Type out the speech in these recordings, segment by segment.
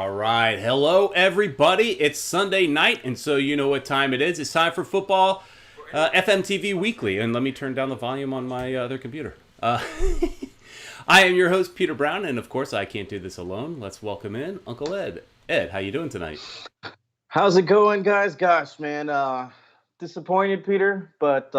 All right. Hello, everybody. It's Sunday night, and so you know what time it is. It's time for football, FMTV Weekly. And let me turn down the volume on my other computer. I am your host, Peter Brown, and of course, I can't do this alone. Let's welcome in Uncle Ed. Ed, how you doing tonight? How's it going, guys? Gosh, man, disappointed, Peter, but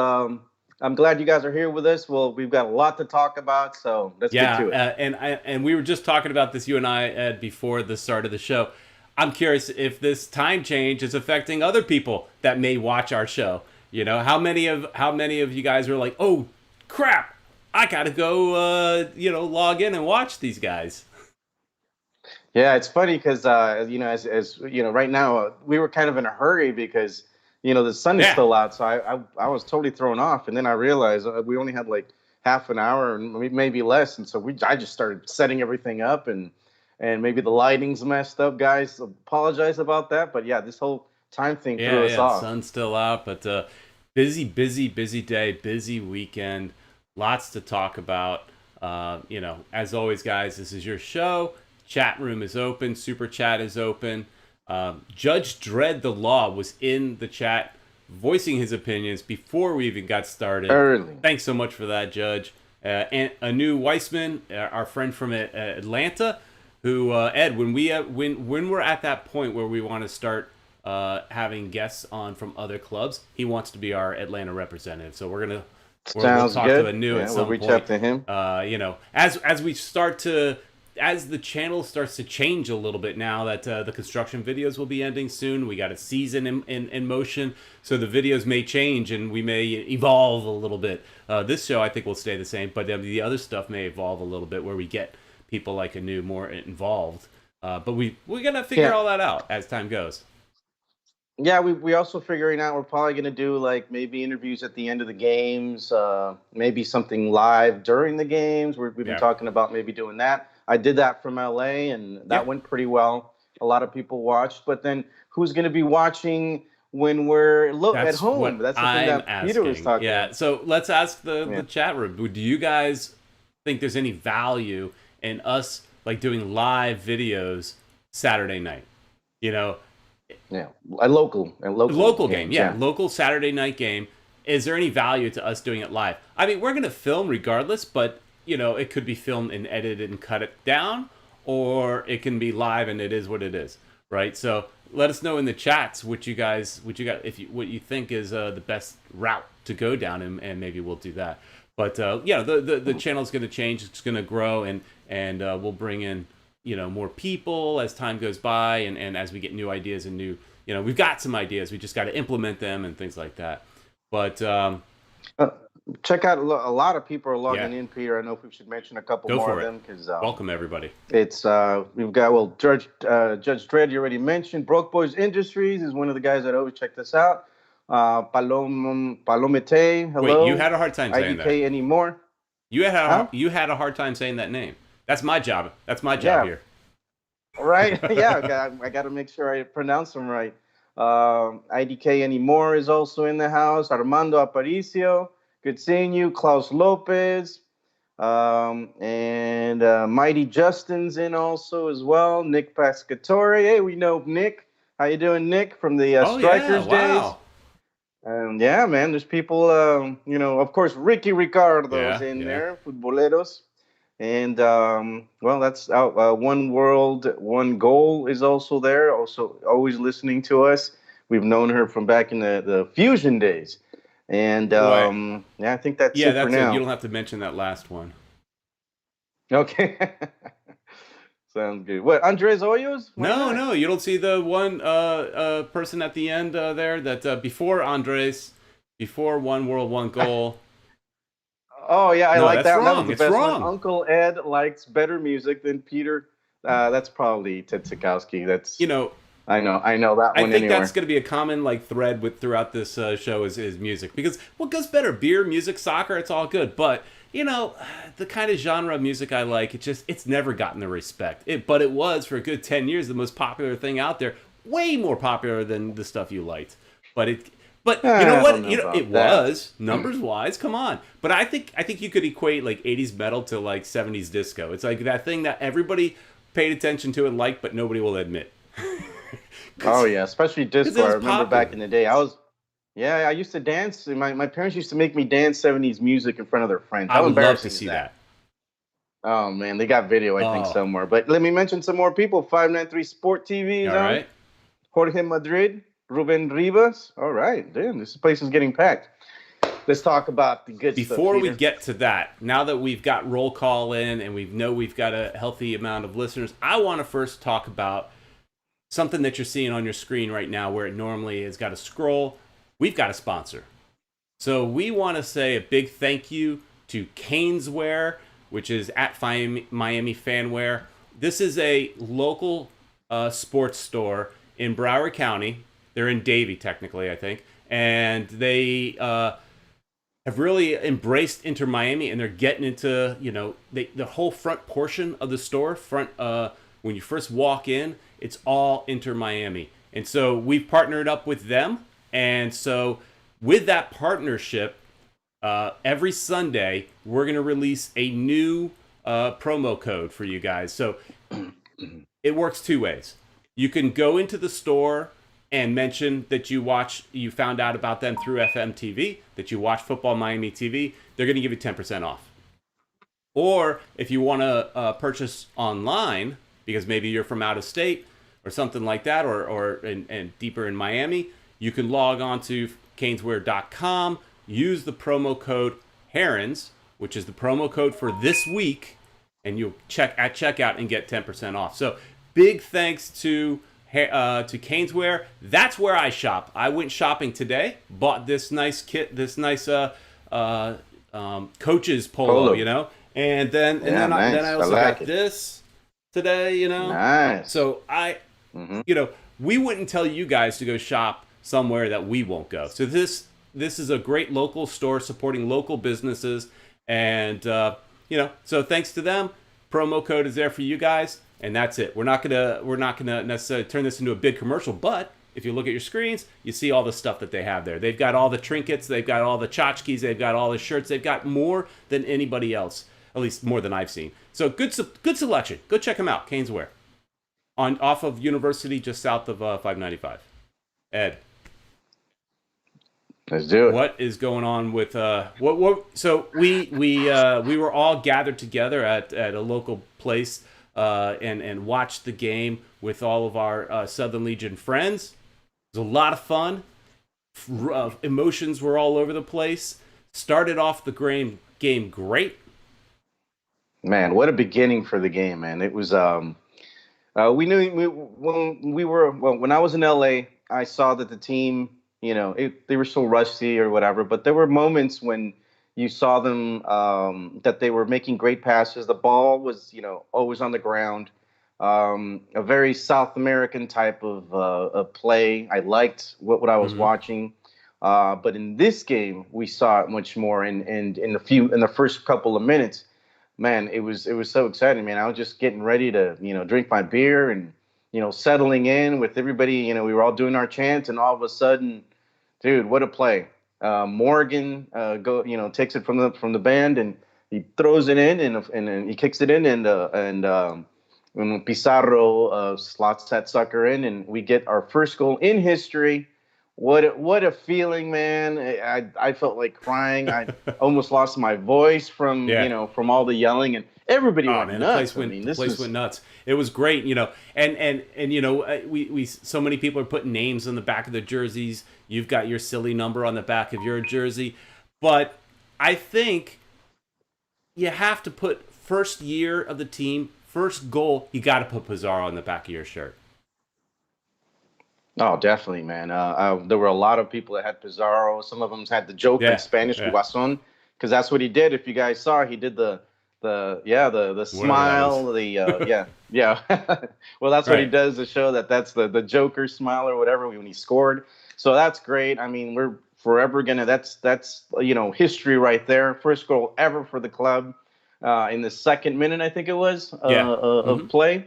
I'm glad you guys are here with us. Well, we've got a lot to talk about, so let's get Yeah, to it. and we were just talking about this, you and I, Ed, before the start of the show. I'm curious if this time change is affecting other people that may watch our show. You know, how many of you guys are like, oh crap, I gotta go, log in and watch these guys. Yeah, it's funny because as you know, right now we were kind of in a hurry because the sun is Yeah. still out, so I was totally thrown off, and then I realized we only had like half an hour and maybe less, and so I just started setting everything up, and maybe the lighting's messed up, guys. Apologize about that, but yeah, this whole time thing threw us The off. sun's still out, but busy day, busy weekend, lots to talk about. As always, guys, this is your show. Chat room is open. Super chat is open. Judge Dredd the Law was in the chat voicing his opinions before we even got started. Early. Thanks so much for that, Judge. And Anu Weissman, our friend from Atlanta, who, Ed, when we're at that point where we want to start having guests on from other clubs, he wants to be our Atlanta representative. So we'll talk good. to Anu at some we'll point. reach out to him. As the channel starts to change a little bit now that the construction videos will be ending soon. We got a season in motion, so the videos may change and we may evolve a little bit. This show, I think, will stay the same, but the other stuff may evolve a little bit where we get people like Anu more involved. But we're going to figure all that out as time goes. Yeah, we also figuring out we're probably going to do like maybe interviews at the end of the games, maybe something live during the games. We've been talking about maybe doing that. I did that from LA, and that went pretty well. A lot of people watched, but then who's going to be watching when we're at home? That's the thing that Peter was talking about. So let's ask the chat room. Do you guys think there's any value in us like doing live videos Saturday night? Yeah, a local game. Yeah, local Saturday night game. Is there any value to us doing it live? I mean, we're going to film regardless, but it could be filmed and edited and cut it down, or it can be live and it is what it is, right? So let us know in the chats what you you think is the best route to go down, and maybe we'll do that. But the channel's going to change. It's going to grow, and we'll bring in more people as time goes by, and as we get new ideas and new we've got some ideas. We just got to implement them and things like that. But check out a lot of people are logging in, Peter. I know if we should mention a couple more of them because welcome everybody. It's we've got Judge Dredd. You already mentioned. Broke Boys Industries is one of the guys that always check this out. Palomete. Hello. Wait, you had a hard time saying IDK that. Anymore. You had a hard time saying that name. That's my job. That's my job here. Right. Yeah. I got to make sure I pronounce them right. IDK Anymore is also in the house. Armando Aparicio. Good seeing you. Klaus Lopez. And Mighty Justin's in also as well. Nick Pescatore. Hey, we know Nick. How you doing, Nick, from the Strikers days? Yeah, man, there's people, of course, Ricky Ricardo's in there, Futboleros. And, that's One World, One Goal is also there, also always listening to us. We've known her from back in the Fusion days. And, I think that's it for now. You don't have to mention that last one. Okay. Sounds good. What, Andres Hoyos? No, you don't see the one person at the end there that before Andres, before One World, One Goal. Oh, yeah, I like that. Wrong. That was the best wrong. One. Uncle Ed likes better music than Peter. That's probably Ted Sikowski. That's I know that one. I think that's going to be a common thread throughout this show is music, because what goes better? Beer, music, soccer, it's all good, but the kind of genre of music I like, it's never gotten the respect. But it was for a good 10 years the most popular thing out there, way more popular than the stuff you liked. But you know what? It was numbers wise. Come on. But I think you could equate 80s metal to 70s disco. It's like that thing that everybody paid attention to and liked, but nobody will admit. Oh yeah, especially Because it disco. I was remember back popular. in the day, I used to dance. My parents used to make me dance 70s music in front of their friends. I How would love to embarrassing is see that? that. Oh man, they got video, I think, Oh, somewhere. But let me mention some more people. 593 Sport TV is all on. right. Jorge Madrid, Ruben Rivas. All right, damn, this place is getting packed. Let's talk about the good stuff, Before we Peter. get to that, now that we've got roll call in and we know we've got a healthy amount of listeners, I want to first talk about something that you're seeing on your screen right now where it normally has got a scroll. We've got a sponsor. So we want to say a big thank you to Caneswear, which is at Miami Fanwear. This is a local sports store in Broward County. They're in Davie, technically, I think. And they have really embraced Inter Miami, and they're getting into, the whole front portion of the store, when you first walk in, it's all Inter Miami. And so we've partnered up with them. And so with that partnership, every Sunday, we're going to release a new promo code for you guys. So it works two ways. You can go into the store and mention that you found out about them through FMTV, that you watch Futbol Miami TV. They're going to give you 10% off. Or if you want to purchase online, because maybe you're from out of state or something like that, or deeper in Miami, you can log on to caneswear.com, use the promo code Herons, which is the promo code for this week, and you'll check at checkout and get 10% off. So big thanks to Caneswear. That's where I shop. I went shopping today, bought this nice kit, this nice coach's polo, and then I also got this today, Nice. So we wouldn't tell you guys to go shop somewhere that we won't go. So this is a great local store supporting local businesses, and so thanks to them. Promo code is there for you guys, and that's it. We're not gonna necessarily turn this into a big commercial, but if you look at your screens, you see all the stuff that they have there. They've got all the trinkets, they've got all the tchotchkes, they've got all the shirts, they've got more than anybody else, at least more than I've seen. So good selection. Go check them out. Caneswear, off of University, just south of 595. Ed, let's do it. What is going on with what? So we were all gathered together at a local place and watched the game with all of our Southern Legion friends. It was a lot of fun. Emotions were all over the place. Started off the game great. Man, what a beginning for the game, man! It was. We knew when I was in LA, I saw that the team, they were so rusty or whatever. But there were moments when you saw them that they were making great passes. The ball was, always on the ground. A very South American type of play. I liked what I was watching. But in this game, we saw it much more. And in the first couple of minutes, man, it was so exciting, man. I was just getting ready to, drink my beer and, settling in with everybody. We were all doing our chants, and all of a sudden, dude, what a play! Morgan takes it from the band, and he throws it in, and he kicks it in, and Pizarro slots that sucker in, and we get our first goal in history. What a feeling, man! I felt like crying. I almost lost my voice from from all the yelling, and everybody went nuts. The place went nuts. It was great, and we so many people are putting names on the back of their jerseys. You've got your silly number on the back of your jersey, but I think you have to put first year of the team, first goal. You got to put Pizarro on the back of your shirt. Oh, definitely, man. There were a lot of people that had Pizarro. Some of them had the joke in Spanish, Guasón, because that's what he did. If you guys saw, he did the smile, well, that's what he does to show that's the Joker smile or whatever when he scored. So that's great. I mean, we're forever gonna. That's history right there. First goal ever for the club in the second minute, I think it was of play.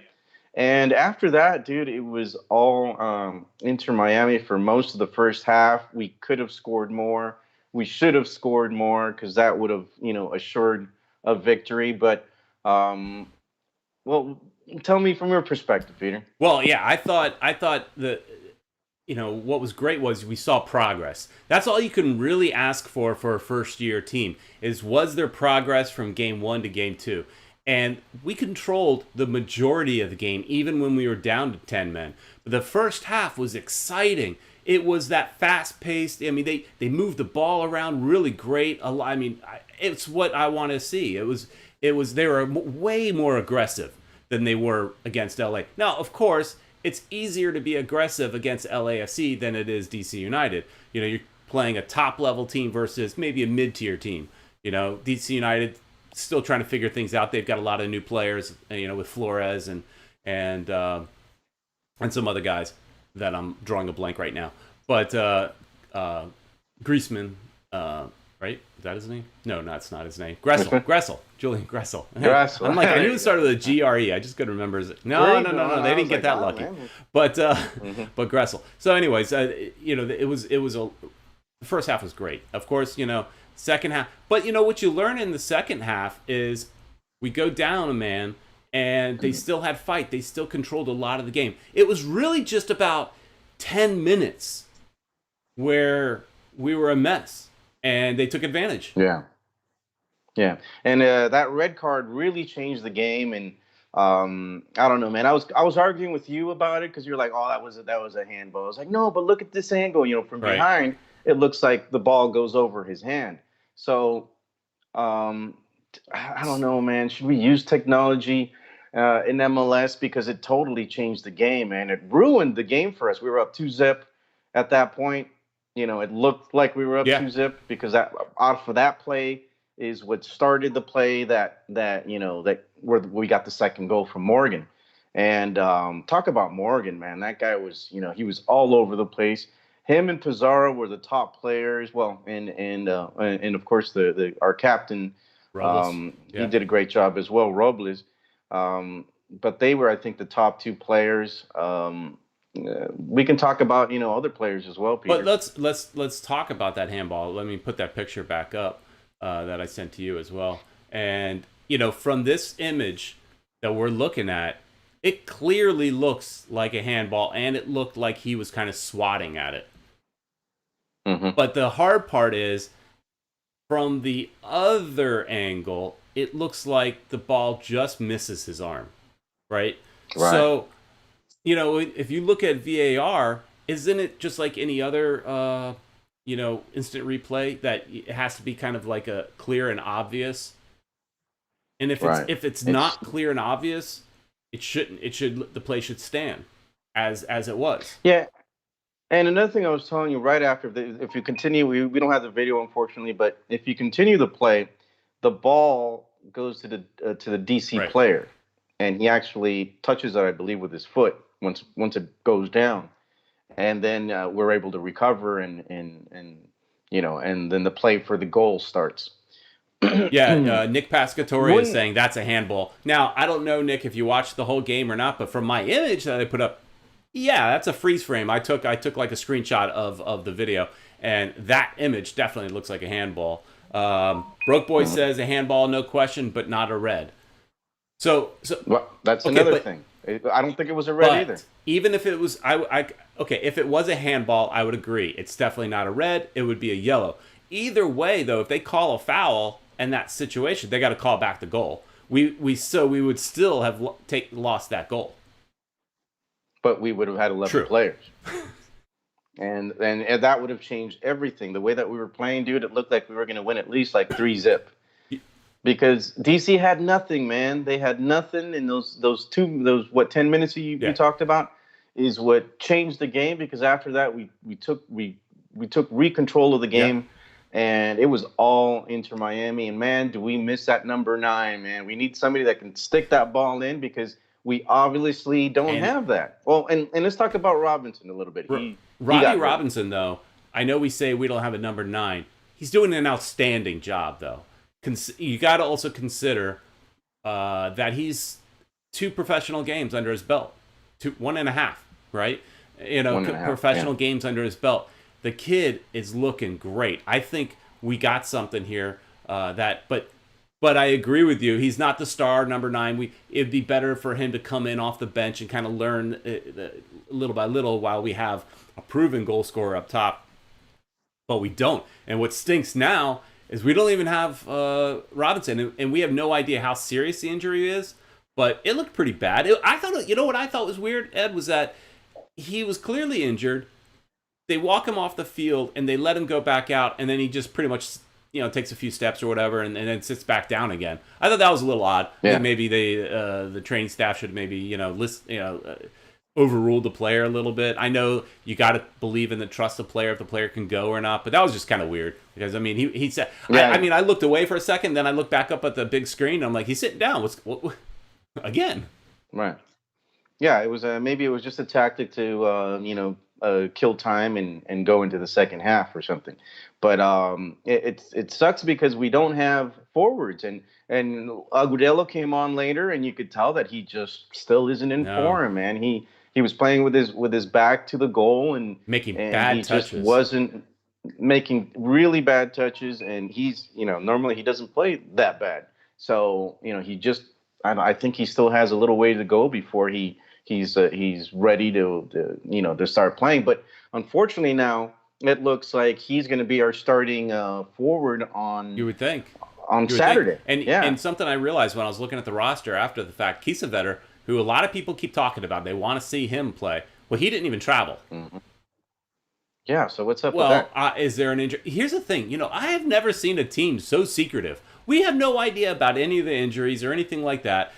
And after that, dude, it was all Inter Miami for most of the first half. We could have scored more. We should have scored more because that would have, assured a victory. But Well, tell me from your perspective, Peter. Well, yeah, I thought the what was great was we saw progress. That's all you can really ask for a first year team is was there progress from game 1 to game 2. And we controlled the majority of the game even when we were down to 10 men. But the first half was exciting. It was that fast paced. I mean, they moved the ball around really great. I mean, it's what I want to see. It was they were way more aggressive than they were against LA. Now, of course, it's easier to be aggressive against LAFC than it is DC United. You're playing a top level team versus maybe a mid tier team. DC United still trying to figure things out. They've got a lot of new players, with Flores and some other guys that I'm drawing a blank right now. But Griezmann, right? Is that his name? No, that's not his name. Gressel. Julian Gressel. Gressel. I'm like, I knew it started with a GRE. I just couldn't remember his. No. They didn't get that lucky. But but Gressel. So, anyways, it was the first half was great. Of course, second half. But what you learn in the second half is we go down a man, and they still had fight. They still controlled a lot of the game. It was really just about 10 minutes where we were a mess. And they took advantage. Yeah. And that red card really changed the game. And I don't know, man. I was arguing with you about it because you're like, oh, that was a handball. I was like, no, but look at this angle. From behind, it looks like the ball goes over his hand. So I don't know, man. Should we use technology in MLS because it totally changed the game, man? It ruined the game for us. We were up 2-0 at that point. It looked like we were up 2-0 because that off of that play is what started the play that where we got the second goal from Morgan. And talk about Morgan, man. That guy was, he was all over the place. Him and Pizarro were the top players. Well, and of course our captain, he did a great job as well, Robles. But they were, I think, the top two players. We can talk about other players as well, Peter. But let's talk about that handball. Let me put that picture back up that I sent to you as well. And from this image that we're looking at, it clearly looks like a handball, and it looked like he was kind of swatting at it. Mm-hmm. But the hard part is, from the other angle, it looks like the ball just misses his arm, right? So, if you look at VAR, isn't it just like any other, instant replay that it has to be kind of like a clear and obvious? And if it's not clear and obvious, the play should stand as it was. Yeah. And another thing I was telling you right after, if you continue, we don't have the video, unfortunately, but if you continue the play, the ball goes to the DC player, and he actually touches it, I believe, with his foot once it goes down, and then we're able to recover, and then the play for the goal starts. Nick Pescatore is saying that's a handball. Now, I don't know, Nick, if you watched the whole game or not, but from my image that I put up, that's a freeze frame. I took like a screenshot of the video, and that image definitely looks like a handball. Broke Boy says a handball, no question, but not a red. So well, that's another thing. I don't think it was a red either. Even if it was, if it was a handball, I would agree. It's definitely not a red. It would be a yellow. Either way, though, if they call a foul in that situation, they got to call back the goal. We would still have lost that goal. But we would have had 11 players. And that would have changed everything. The way that we were playing, dude, it looked like we were going to win at least like 3-0. Because DC had nothing, man. They had nothing. And those 10 minutes you talked about is what changed the game. Because after that, we took re-control of the game. And it was all Inter Miami. And, man, do we miss that number 9, man. We need somebody that can stick that ball in because we obviously don't have that. Well, and let's talk about Robinson a little bit. Robbie Robinson, though, I know we say we don't have a number 9. He's doing an outstanding job, though. You got to also consider that he's 2 professional games under his belt. 1.5, right? Professional games under his belt. The kid is looking great. I think we got something here but But I agree with you. He's not the star number 9. It'd be better for him to come in off the bench and kind of learn little by little while we have a proven goal scorer up top. But we don't. And what stinks now is we don't even have Robinson, and we have no idea how serious the injury is. But it looked pretty bad. I thought, you know what I thought was weird, Ed, was that he was clearly injured. They walk him off the field and they let him go back out, and then he just pretty much, takes a few steps or whatever, and then sits back down again. I thought that was a little odd. Yeah. Maybe the training staff should maybe overrule the player a little bit. I know you got to believe in the trust the player if the player can go or not, but that was just kind of weird because he said. Yeah. I looked away for a second, then I looked back up at the big screen. And I'm like, he's sitting down. What again? Right. Yeah, it was maybe it was just a tactic to kill time and go into the second half or something. But it sucks because we don't have forwards, and Agudelo came on later, and you could tell that he just still isn't in form, man. He was playing with his back to the goal and making bad touches. Just wasn't making really bad touches, and he's normally he doesn't play that bad. So I think he still has a little way to go before he's ready to start playing. But unfortunately now it looks like he's going to be our starting forward on. You would think on Saturday. And something I realized when I was looking at the roster after the fact, Kiesewetter, who a lot of people keep talking about, they want to see him play. Well, he didn't even travel. Mm-hmm. Yeah, so what's up with that? Is there an injury? Here's the thing. I have never seen a team so secretive. We have no idea about any of the injuries or anything like that.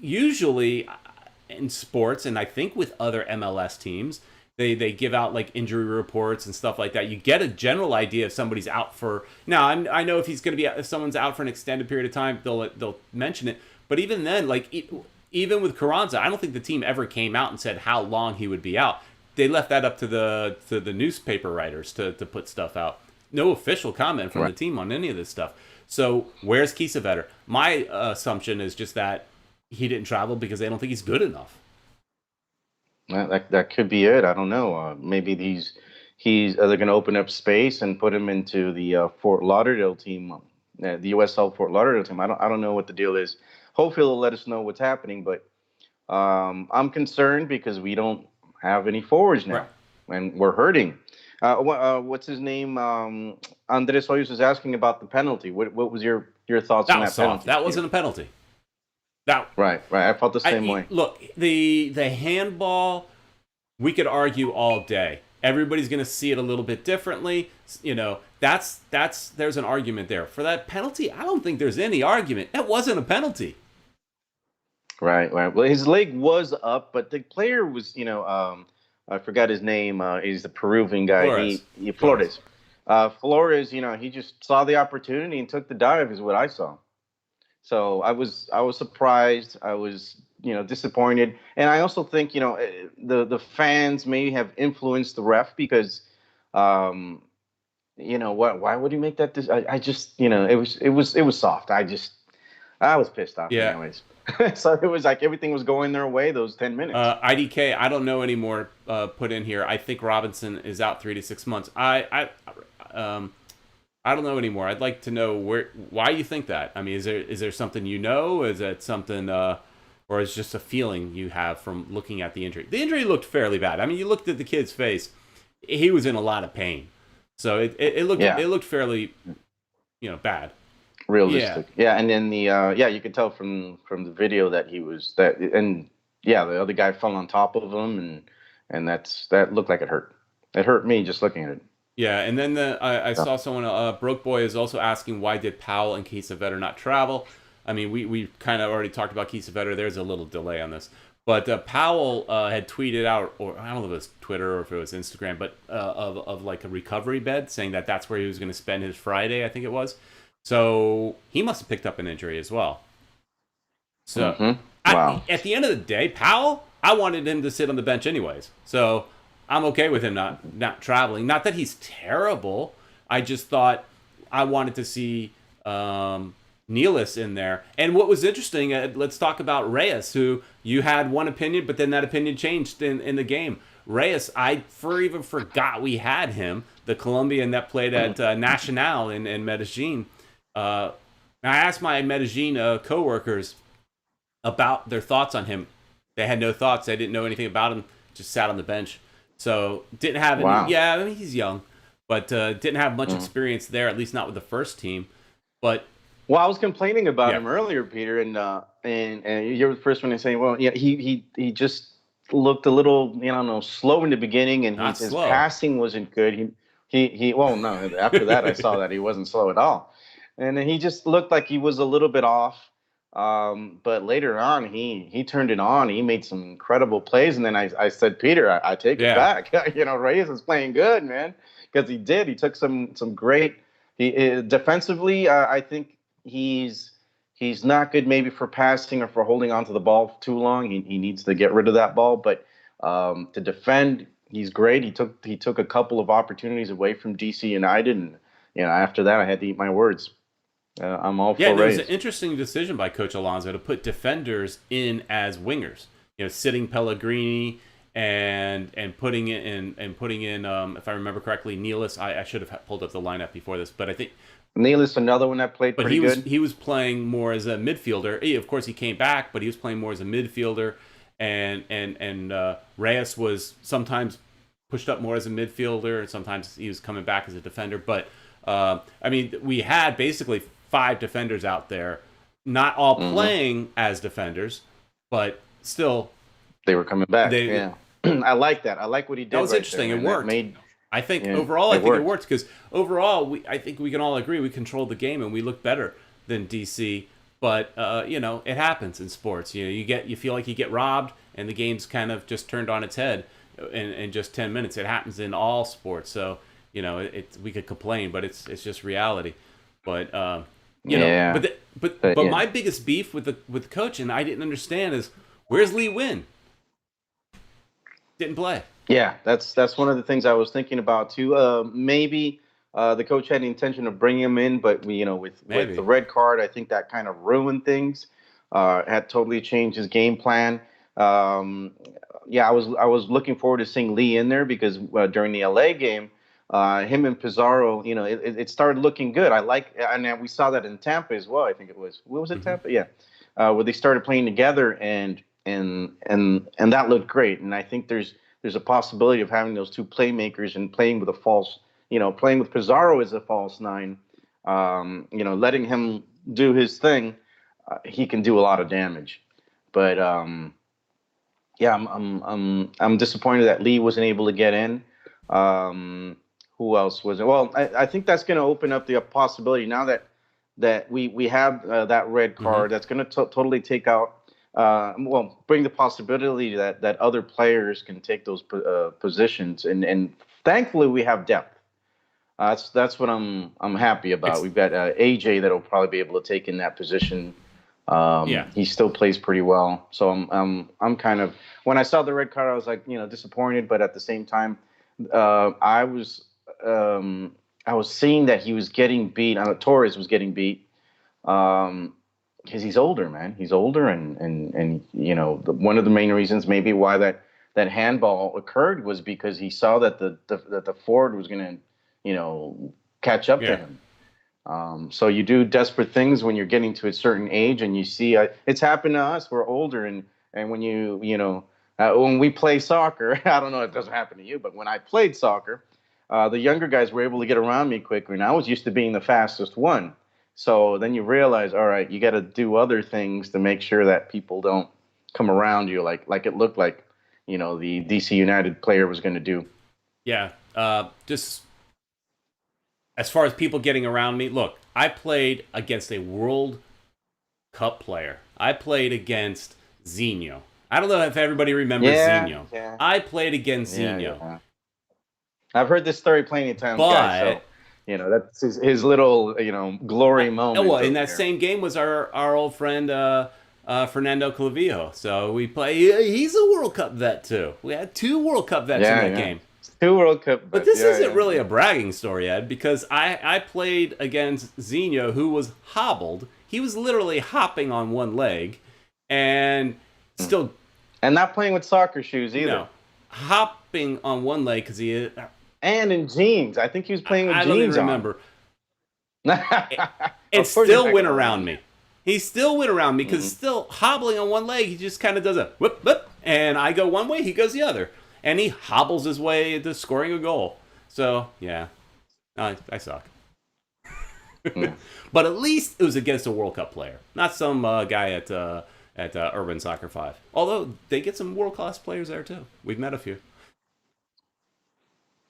Usually in sports, and I think with other MLS teams, they give out like injury reports and stuff like that. You get a general idea if somebody's out for. Now, I know if someone's out for an extended period of time, they'll mention it. But even then, like even with Carranza, I don't think the team ever came out and said how long he would be out. They left that up to the newspaper writers to put stuff out. No official comment from the team on any of this stuff. So where's Kiesewetter? My assumption is just that he didn't travel because they don't think he's good enough. That could be it. I don't know. Maybe they're going to open up space and put him into the Fort Lauderdale team, the USL Fort Lauderdale team. I don't know what the deal is. Hopefully they'll let us know what's happening. But I'm concerned because we don't have any forwards now, and we're hurting. What's his name? Andres Hoyos is asking about the penalty. What was your thoughts on that penalty? That wasn't a penalty. Right. I felt the same way. Look, the handball, we could argue all day. Everybody's going to see it a little bit differently. There's an argument there. For that penalty, I don't think there's any argument. That wasn't a penalty. Right. Well, his leg was up, but the player was, I forgot his name. He's the Peruvian guy. Flores. Flores, he just saw the opportunity and took the dive is what I saw. So I was surprised. I was, disappointed. And I also think, the fans may have influenced the ref because, why would he make that? I just, it was soft. I was pissed off anyways. So it was like everything was going their way those 10 minutes. IDK, I don't know anymore. Put in here. I think Robinson is out 3 to 6 months. I don't know anymore. I'd like to know why you think that. I mean, is there something Is that something, or is it just a feeling you have from looking at the injury? The injury looked fairly bad. I mean, you looked at the kid's face; he was in a lot of pain. So it looked fairly, bad. Realistic, and then you could tell from the video that he was the other guy fell on top of him, and that looked like it hurt. It hurt me just looking at it. Yeah, and then I saw someone, Broke Boy is also asking why did Powell and Kiesewetter not travel? I mean, we kind of already talked about Kiesewetter. There's a little delay on this. But Powell had tweeted out, or I don't know if it was Twitter or if it was Instagram, but of like a recovery bed, saying that that's where he was going to spend his Friday, I think it was. So he must have picked up an injury as well. So at the end of the day, Powell, I wanted him to sit on the bench anyways. So I'm okay with him not traveling. Not that he's terrible. I just thought I wanted to see Nealis in there. And what was interesting, let's talk about Reyes, who you had one opinion, but then that opinion changed in the game. Reyes, I even forgot we had him, the Colombian that played at Nacional in Medellin. I asked my Medellin coworkers about their thoughts on him. They had no thoughts. They didn't know anything about him. Just sat on the bench. So didn't have any. Wow. Yeah, I mean, he's young, but didn't have much experience there. At least not with the first team. But Well, I was complaining about yeah, him earlier, Peter, and you're the first one to say, well, yeah, he just looked a little, you know, slow in the beginning, and not his slow. passing wasn't good. He well, no, after that I saw that he wasn't slow at all, and then he just looked like he was a little bit off. But later on, he turned it on. He made some incredible plays, and then I said, Peter, I take it Yeah. back. You know, Reyes is playing good, man, because he did. He took some great. He defensively, I think he's not good maybe for passing or for holding onto the ball too long. He needs to get rid of that ball, but to defend, he's great. He took a couple of opportunities away from DC United, and you know after that I had to eat my words. I'm all Yeah, for and it was an Rays. interesting decision by Coach Alonso to put defenders in as wingers. Sitting Pellegrini and putting in if I remember correctly, Nealis. I should have pulled up the lineup before this, but I think Nealis, another one that played but pretty good. he was playing more as a midfielder. Of course, he came back, but he was playing more as a midfielder, and Reyes was sometimes pushed up more as a midfielder, and sometimes he was coming back as a defender. But I mean, we had basically five defenders out there, not all playing as defenders, but still They were coming back. they Yeah, I like that. I like what he did. that was right interesting. there, It man. That worked. made I think yeah, overall, I it think it worked. worked because overall, I think we can all agree we controlled the game and we looked better than DC. But it happens in sports. You feel like you get robbed, and the game's kind of just turned on its head in just 10 minutes. It happens in all sports. So we could complain, but it's just reality. But Yeah, but yeah. my biggest beef with the coach, and I didn't understand, is where's Lee Win? Didn't play. Yeah, that's one of the things I was thinking about too. Maybe the coach had the intention of bringing him in, but with the Maybe. red card, I think that kind of ruined things. Had totally changed his game plan. Um, yeah, I was looking forward to seeing Lee in there because during the LA game, him and Pizarro, it started looking good. And then we saw that in Tampa as well. I think it was. What was it, Hmm. Tampa? Yeah, where they started playing together, and that looked great. And I think there's a possibility of having those two playmakers and playing with a false, playing with Pizarro as a false nine, letting him do his thing. He can do a lot of damage. But yeah, I'm disappointed that Lee wasn't able to get in. Um, who else was it? Well, I think that's going to open up the possibility now that we have that red Hmm. card. That's going to totally take out. Well, bring the possibility that other players can take those positions, and thankfully we have depth. That's what I'm happy about. Ex- We've got AJ that'll probably be able to take in that position. yeah. He still plays pretty well, so I'm kind of when I saw the red card, I was like disappointed, but at the same time, I was seeing that he was getting beat. Torres was getting beat because he's older, man. He's older, and one of the main reasons maybe why that handball occurred was because he saw that the forward was going to catch up to Yeah. him. So you do desperate things when you're getting to a certain age, and you see it's happened to us. We're older, and when when we play soccer, I don't know if it doesn't happen to you, but when I played soccer, the younger guys were able to get around me quicker, and I was used to being the fastest one. So then you realize, all right, you got to do other things to make sure that people don't come around you like it looked like, the DC United player was going to do. Yeah. Just as far as people getting around me, look, I played against a World Cup player. I played against Zinho. I don't know if everybody remembers Yeah, Zinho. yeah, I played against yeah, Zinho. yeah. I've heard this story plenty of times, guys. So But that's his little glory well, moment in over that there. same game was our old friend Fernando Clavijo. So we play. He's a World Cup vet too. We had two World Cup vets in Yeah, that yeah. game. Two World Cup, But but this yeah, isn't yeah, really yeah. a bragging story, Ed, because I played against Zinho, who was hobbled. He was literally hopping on one leg, and still, And not playing with soccer shoes either. hopping on one leg because And in jeans. I think he was playing with I don't even jeans on. remember. It Of course he's still not went gonna around run. me. He still went around me because still hobbling on one leg, he just kind of does a whoop, whoop. And I go one way, he goes the other. And he hobbles his way into scoring a goal. So, yeah, I suck. Yeah. But at least it was against a World Cup player, not some guy at Urban Soccer 5. Although they get some world-class players there, too. We've met a few.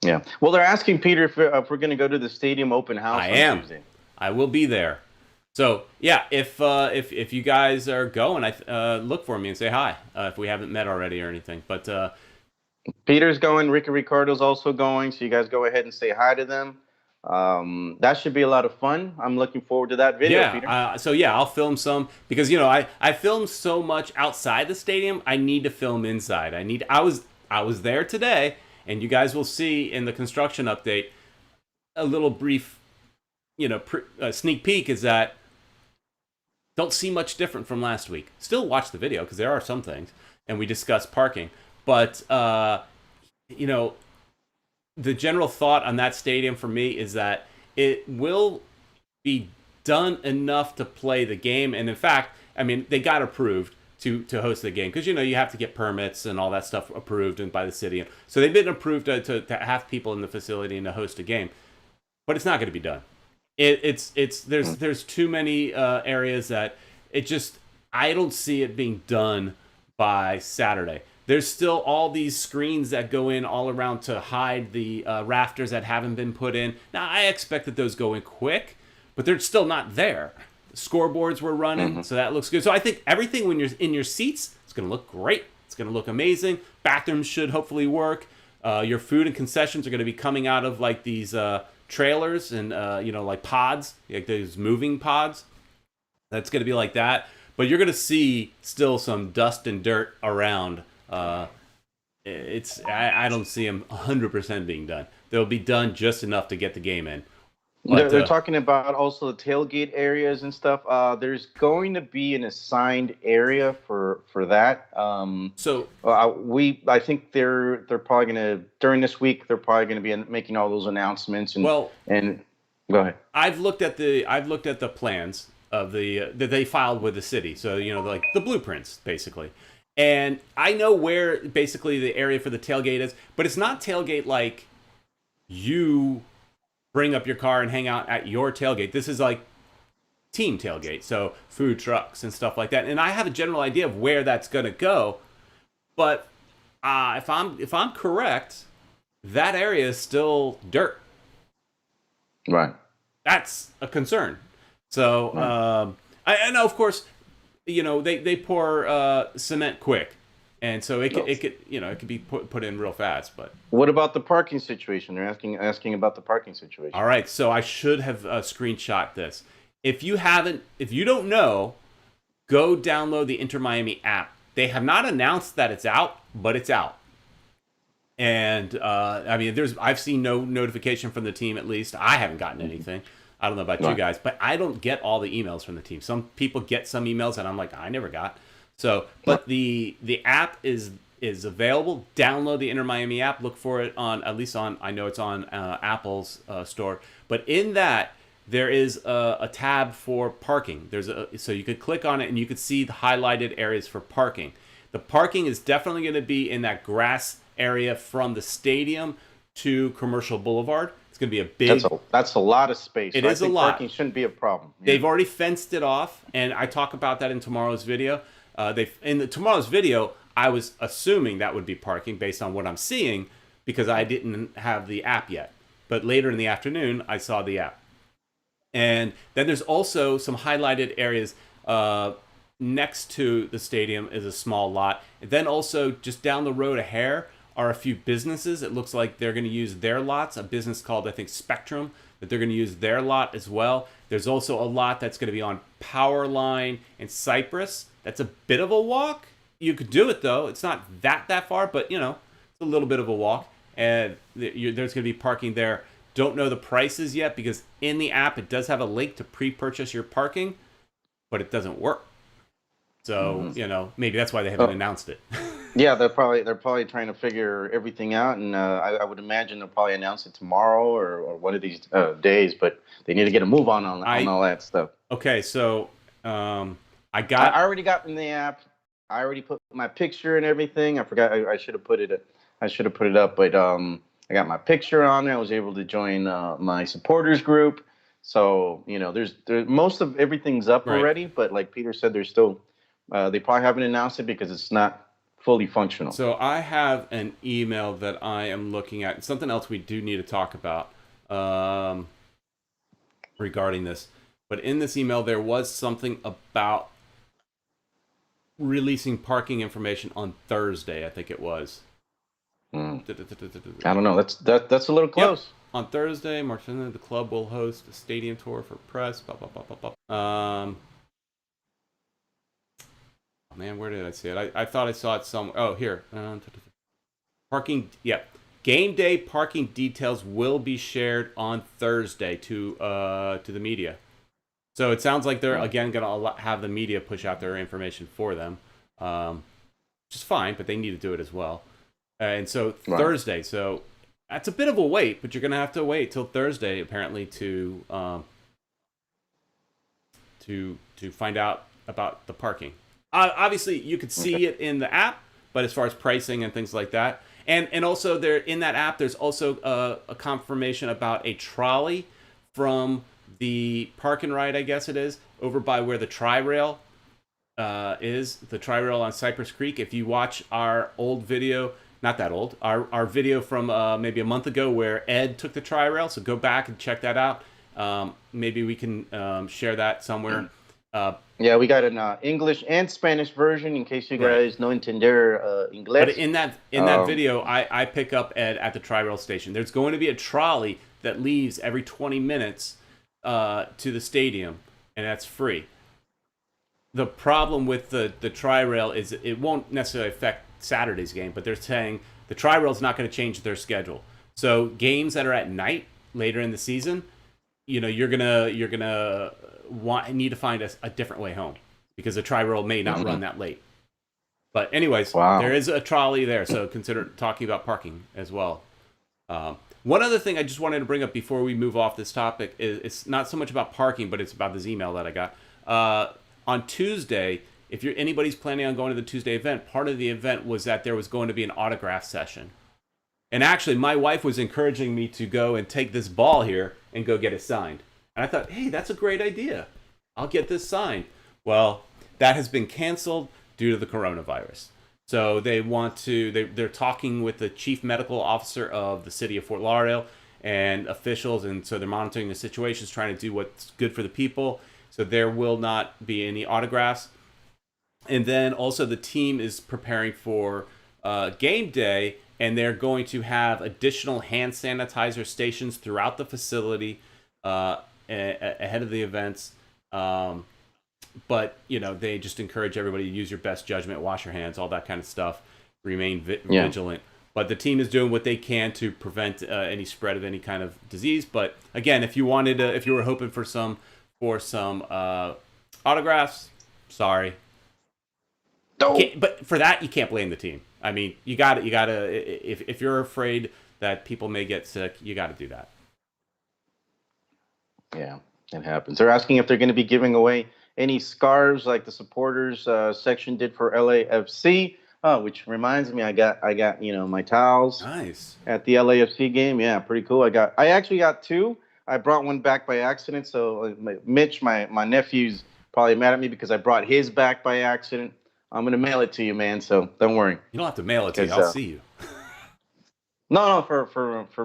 Yeah. Well, they're asking Peter if we're going to go to the stadium open house on Tuesday. I will be there. So, yeah, if you guys are going, look for me and say hi if we haven't met already or anything. But Peter's going. Ricky Ricardo's also going. So you guys go ahead and say hi to them. That should be a lot of fun. I'm looking forward to that video, Peter. I'll film some because I filmed so much outside the stadium. I need to film inside. I was there today, and you guys will see in the construction update a little brief, sneak peek is that don't see much different from last week. Still watch the video because there are some things, and we discuss parking, but the general thought on that stadium for me is that it will be done enough to play the game. And in fact, I mean, they got approved to host the game because, you have to get permits and all that stuff approved and by the city. So they've been approved to have people in the facility and to host a game, but it's not going to be done. There's too many areas that I don't see it being done by Saturday. There's still all these screens that go in all around to hide the rafters that haven't been put in. Now, I expect that those go in quick, but they're still not there. The scoreboards were running, so that looks good. So I think everything when you're in your seats, it's going to look great. It's going to look amazing. Bathrooms should hopefully work. Your food and concessions are going to be coming out of like these trailers and, like pods, like those moving pods. That's going to be like that. But you're going to see still some dust and dirt around. I don't see them 100% being done. They'll be done just enough to get the game in. But, they're talking about also the tailgate areas and stuff. There's going to be an assigned area for that. I think they're probably going to during this week they're probably going to be making all those announcements and go ahead. I've looked at the plans of that they filed with the city. So like the blueprints basically. And I know where basically the area for the tailgate is, but it's not tailgate like you bring up your car and hang out at your tailgate. This is like team tailgate, so food trucks and stuff like that. And I have a general idea of where that's going to go, but if I'm correct, that area is still dirt. Right. That's a concern. So I know, of course, they pour cement quick, and so it could be put in real fast. But what about the parking situation? They're asking about the parking situation. All right, so I should have screenshot this. If you don't know, go download the Inter Miami app. They have not announced that it's out, but it's out. And I've seen no notification from the team. At least I haven't gotten anything. I don't know about you guys, but I don't get all the emails from the team. Some people get some emails, and I'm like, I never got. So, but the app is available. Download the Inter Miami app. Look for it I know it's on Apple's store. But in that, there is a tab for parking. So you could click on it, and you could see the highlighted areas for parking. The parking is definitely going to be in that grass area from the stadium to Commercial Boulevard. It's going to be a big... That's a lot of space. It is a lot. Parking shouldn't be a problem. Yeah. They've already fenced it off, and I talk about that in tomorrow's video. Tomorrow's video, I was assuming that would be parking based on what I'm seeing because I didn't have the app yet. But later in the afternoon, I saw the app. And then there's also some highlighted areas next to the stadium is a small lot. And then also just down the road a hair are a few businesses. It looks like they're going to use their lots. A business called, I think, Spectrum, that they're going to use their lot as well. There's also a lot that's going to be on Powerline and Cypress. That's a bit of a walk. You could do it, though. It's not that far, but, it's a little bit of a walk. And there's going to be parking there. Don't know the prices yet because in the app, it does have a link to pre-purchase your parking, but it doesn't work. So, maybe that's why they haven't announced it. Yeah, they're probably trying to figure everything out, and I would imagine they'll probably announce it tomorrow or one of these days. But they need to get a move on all that stuff. Okay, so I I got already got in the app. I already put my picture and everything. I forgot I should have put it. I should have put it up, but I got my picture on there. I was able to join my supporters group. So there's most of everything's up right. already. But like Peter said, there's still they probably haven't announced it because it's not fully functional. So I have an email that I am looking at. Something else we do need to talk about regarding this. But in this email, there was something about releasing parking information on Thursday. I think it was. Mm. I don't know. That's a little close. Yep. On Thursday, March 7th, the club will host a stadium tour for press. Blah, blah, blah, blah, blah. Oh man, where did I see it? I thought I saw it somewhere. Oh, here. Parking. Yep. Game day parking details will be shared on Thursday to the media. So it sounds like they're again gonna have the media push out their information for them, which is fine, but they need to do it as well. And so Thursday. So that's a bit of a wait, but you're gonna have to wait till Thursday apparently to find out about the parking. Obviously, you could see it in the app, but as far as pricing and things like that, and also there in that app, there's also a confirmation about a trolley from the park and ride, I guess it is, over by where the Tri-Rail is, the Tri-Rail on Cypress Creek. If you watch our old video, not that old, our video from maybe a month ago where Ed took the Tri-Rail, so go back and check that out. Maybe we can share that somewhere. Yeah, we got an English and Spanish version in case you guys no entender English. But in that video, I pick up Ed at the Tri-Rail station. There's going to be a trolley that leaves every 20 minutes to the stadium, and that's free. The problem with the Tri-Rail is it won't necessarily affect Saturday's game, but they're saying the Tri-Rail is not going to change their schedule. So games that are at night later in the season, you're gonna need to find a different way home because the Tri-Rail may not run that late. But anyways, there is a trolley there, so consider talking about parking as well. One other thing I just wanted to bring up before we move off this topic is it's not so much about parking, but it's about this email that I got. On Tuesday, if anybody's planning on going to the Tuesday event, part of the event was that there was going to be an autograph session. And actually, my wife was encouraging me to go and take this ball here and go get it signed. And I thought, hey, that's a great idea. I'll get this signed. Well, that has been canceled due to the coronavirus. So they're talking with the chief medical officer of the city of Fort Lauderdale and officials, and so they're monitoring the situations, trying to do what's good for the people. So there will not be any autographs. And then also the team is preparing for game day, and they're going to have additional hand sanitizer stations throughout the facility ahead of the events. But, they just encourage everybody to use your best judgment, wash your hands, all that kind of stuff, remain vigilant. But the team is doing what they can to prevent any spread of any kind of disease. But again, if you were hoping for some autographs, sorry. But for that, you can't blame the team. I mean, you gotta. If you're afraid that people may get sick, you got to do that. Yeah, it happens. They're asking if they're going to be giving away any scarves like the supporters section did for LAFC. Oh, which reminds me, I got my towels. Nice. At the LAFC game. Yeah, pretty cool. I actually got two. I brought one back by accident. So Mitch, my nephew's probably mad at me because I brought his back by accident. I'm gonna mail it to you, man. So don't worry. You don't have to mail it to me. I'll see you. No, for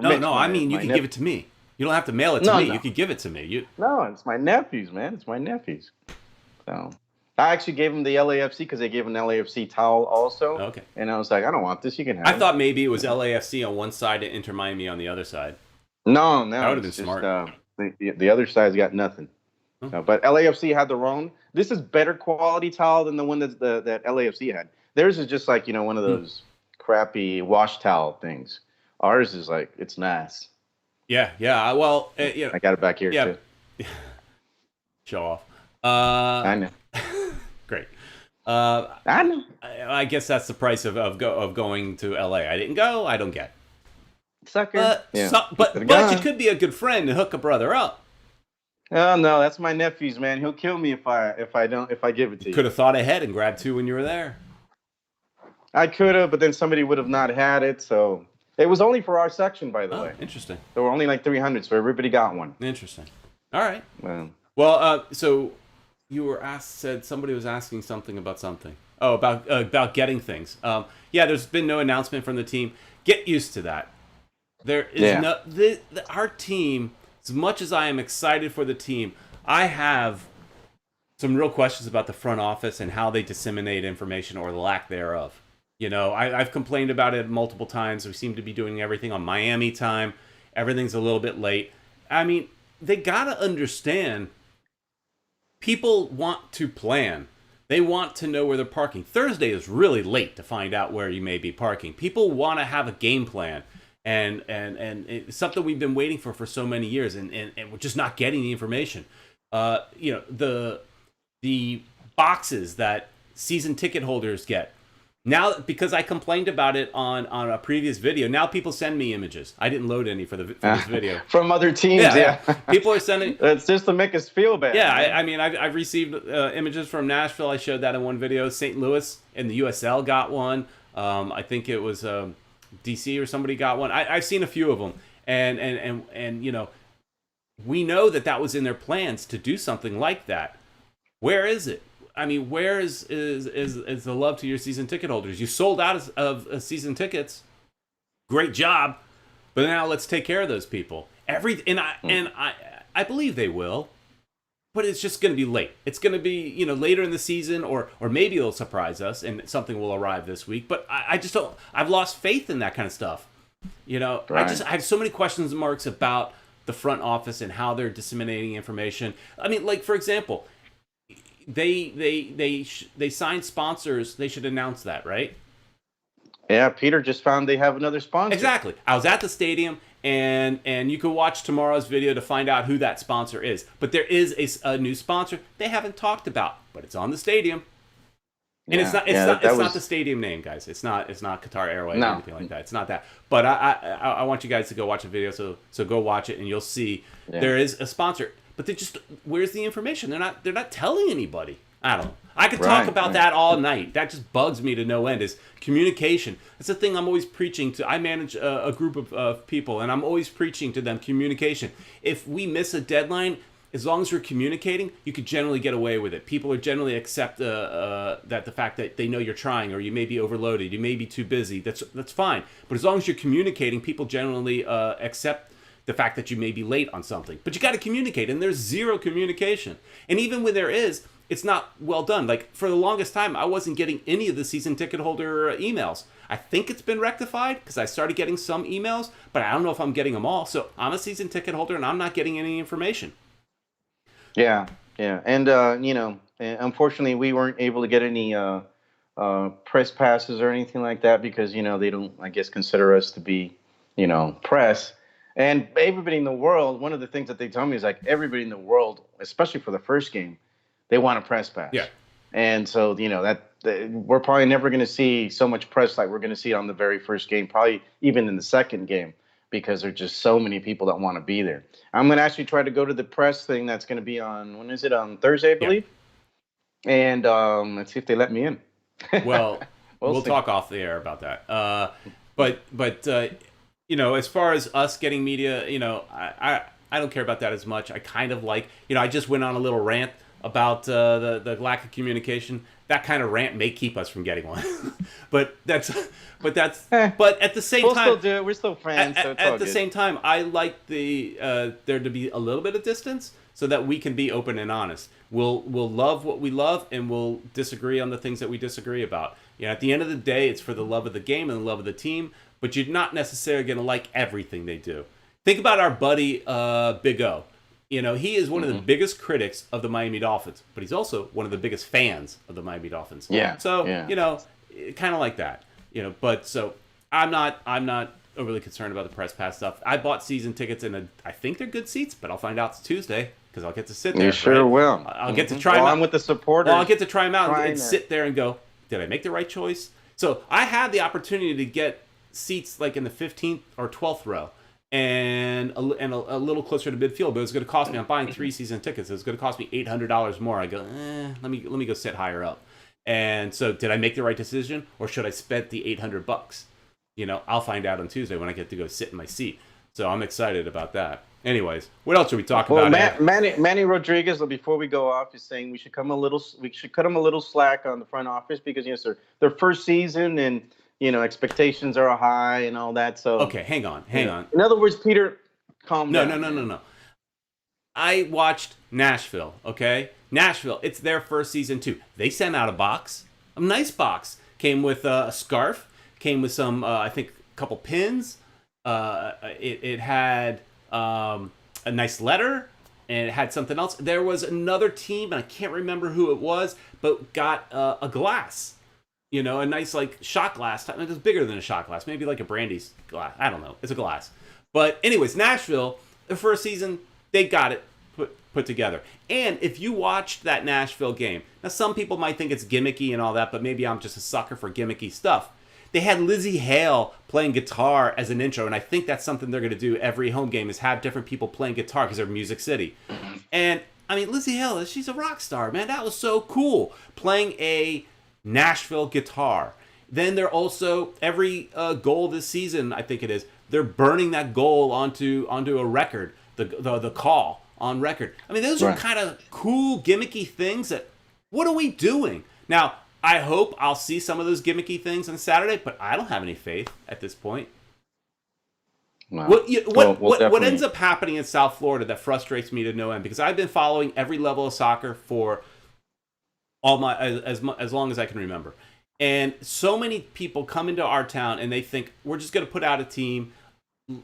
Mitch. No. I mean, you can give it to me. You don't have to mail it to me. No. You can give it to me. No, it's my nephew's, man. It's my nephew's. So I actually gave him the LAFC because they gave an LAFC towel also. Okay. And I was like, I don't want this. You can have it. I thought maybe it was LAFC on one side and Inter Miami on the other side. No. That would have been smart. The other side's got nothing. Oh. But LAFC had their own. This is better quality towel than the one that LAFC had. Theirs is just like, one of those crappy wash towel things. Ours is like, it's nice. Yeah. Well, I got it back here too. Show off. I know. Great. I know. I guess that's the price of going to LA. I didn't go. I don't get. Sucker. Yeah. But you could be a good friend and hook a brother up. Oh no, that's my nephew's, man. He'll kill me if I give it to you. Could have thought ahead and grabbed 2 when you were there. I could have, but then somebody would have not had it. So it was only for our section, by the way. Interesting. There were only like 300, so everybody got one. Interesting. All right. Well, so you were said somebody was asking something about something. Oh, about getting things. Yeah, there's been no announcement from the team. Get used to that. There is our team. As much as I am excited for the team, I have some real questions about the front office and how they disseminate information or the lack thereof. You know, I've complained about it multiple times. We seem to be doing everything on Miami time. Everything's a little bit late. I mean, they gotta understand. People want to plan. They want to know where they're parking. Thursday is really late to find out where you may be parking. People want to have a game plan. And it's something we've been waiting for so many years, and we're just not getting the information. You know, the boxes that season ticket holders get. Now, because I complained about it on a previous video, now people send me images. I didn't load any for this video. From other teams, yeah. People are sending... It's just to make us feel bad. Yeah, I mean, I've received images from Nashville. I showed that in one video. St. Louis and the USL got one. I think it was... DC or somebody got one. I've seen a few of them, and you know, we know that was in their plans to do something like that. Where is it? I mean, where is the love to your season ticket holders? You sold out of season tickets. Great job, but now let's take care of those people. I believe they will. But it's just going to be late. It's going to be, you know, later in the season, or maybe it'll surprise us and something will arrive this week. But I just don't. I've lost faith in that kind of stuff. You know, right. I have so many questions marks about the front office and how they're disseminating information. I mean, like for example, they signed sponsors. They should announce that, right? Yeah, Peter just found they have another sponsor. Exactly. I was at the stadium. And you can watch tomorrow's video to find out who that sponsor is. But there is a new sponsor they haven't talked about, but it's on the stadium. And it's not the stadium name, guys. It's not Qatar Airways or anything like that. It's not that. But I want you guys to go watch the video. So go watch it and you'll see there is a sponsor. But where's the information? They're not telling anybody. I don't know. I could talk about that all night. That just bugs me to no end, is communication. That's the thing I'm always preaching to. I manage a group of people, and I'm always preaching to them communication. If we miss a deadline, as long as we're communicating, you could generally get away with it. People are generally accept that the fact that they know you're trying, or you may be overloaded, you may be too busy. That's fine. But as long as you're communicating, people generally accept the fact that you may be late on something. But you got to communicate, and there's zero communication. And even when there is, it's not well done. Like, for the longest time, I wasn't getting any of the season ticket holder emails. I think it's been rectified because I started getting some emails, but I don't know if I'm getting them all. So I'm a season ticket holder, and I'm not getting any information. Yeah. And, you know, unfortunately, we weren't able to get any press passes or anything like that because, you know, they don't, I guess, consider us to be, you know, press. And everybody in the world, one of the things that they tell me is, like, everybody in the world, especially for the first game, they want a press pass. Yeah. And so, you know, that we're probably never going to see so much press like we're going to see on the very first game, probably even in the second game, because there's just so many people that want to be there. I'm going to actually try to go to the press thing that's going to be on, when is it? On Thursday, I believe. Yeah. And let's see if they let me in. Well, we'll talk off the air about that. But you know, as far as us getting media, you know, I don't care about that as much. I kind of like, you know, I just went on a little rant about the lack of communication. That kind of rant may keep us from getting one. but at the same time, we'll still do it. We're still fans. At the same time, I like there to be a little bit of distance so that we can be open and honest. We'll love what we love, and we'll disagree on the things that we disagree about. You know, at the end of the day, it's for the love of the game and the love of the team. But you're not necessarily going to like everything they do. Think about our buddy Big O. You know, he is one of the biggest critics of the Miami Dolphins, but he's also one of the biggest fans of the Miami Dolphins. Yeah. So, you know, kind of like that. You know, but so I'm not overly concerned about the press pass stuff. I bought season tickets I think they're good seats, but I'll find out Tuesday because I'll get to sit You there. sure right? will. I'll get to try them Well, out. I'm with the supporters. Well, I'll get to try them out and sit there and go, did I make the right choice? So I had the opportunity to get seats like in the 15th or 12th row and a little closer to midfield, but it was going to cost me, I'm buying 3 season tickets, it was going to cost me $800 more. I go, let me go sit higher up. And so did I make the right decision, or should I spend the $800? I'll find out on Tuesday when I get to go sit in my seat. So I'm excited about that. Anyways, what else are we talking about? Manny Rodriguez, before we go off, is saying we should cut him a little slack on the front office because it's their first season and expectations are high and all that. So okay, hang on. In other words, Peter, calm down. No. I watched Nashville. Okay, Nashville. It's their first season too. They sent out a nice box. Came with a scarf. Came with some, I think, a couple pins. It had a nice letter, and it had something else. There was another team, and I can't remember who it was, but got a glass. A nice like shot glass. It was bigger than a shot glass, maybe like a Brandy's glass. I don't know. It's a glass. But anyways, Nashville, the first season, they got it put together. And if you watched that Nashville game, now some people might think it's gimmicky and all that, but maybe I'm just a sucker for gimmicky stuff. They had Lizzie Hale playing guitar as an intro, and I think that's something they're going to do every home game is have different people playing guitar because they're Music City. And, I mean, Lizzie Hale, she's a rock star, man. That was so cool, playing a Nashville guitar. Then they're also, every goal this season, I think it is, they're burning that goal onto a record, the call on record. I mean, those are kind of cool, gimmicky things that, what are we doing? Now, I hope I'll see some of those gimmicky things on Saturday, but I don't have any faith at this point. Wow. What ends up happening in South Florida that frustrates me to no end, because I've been following every level of soccer for all my as long as I can remember, and so many people come into our town and they think we're just going to put out a team,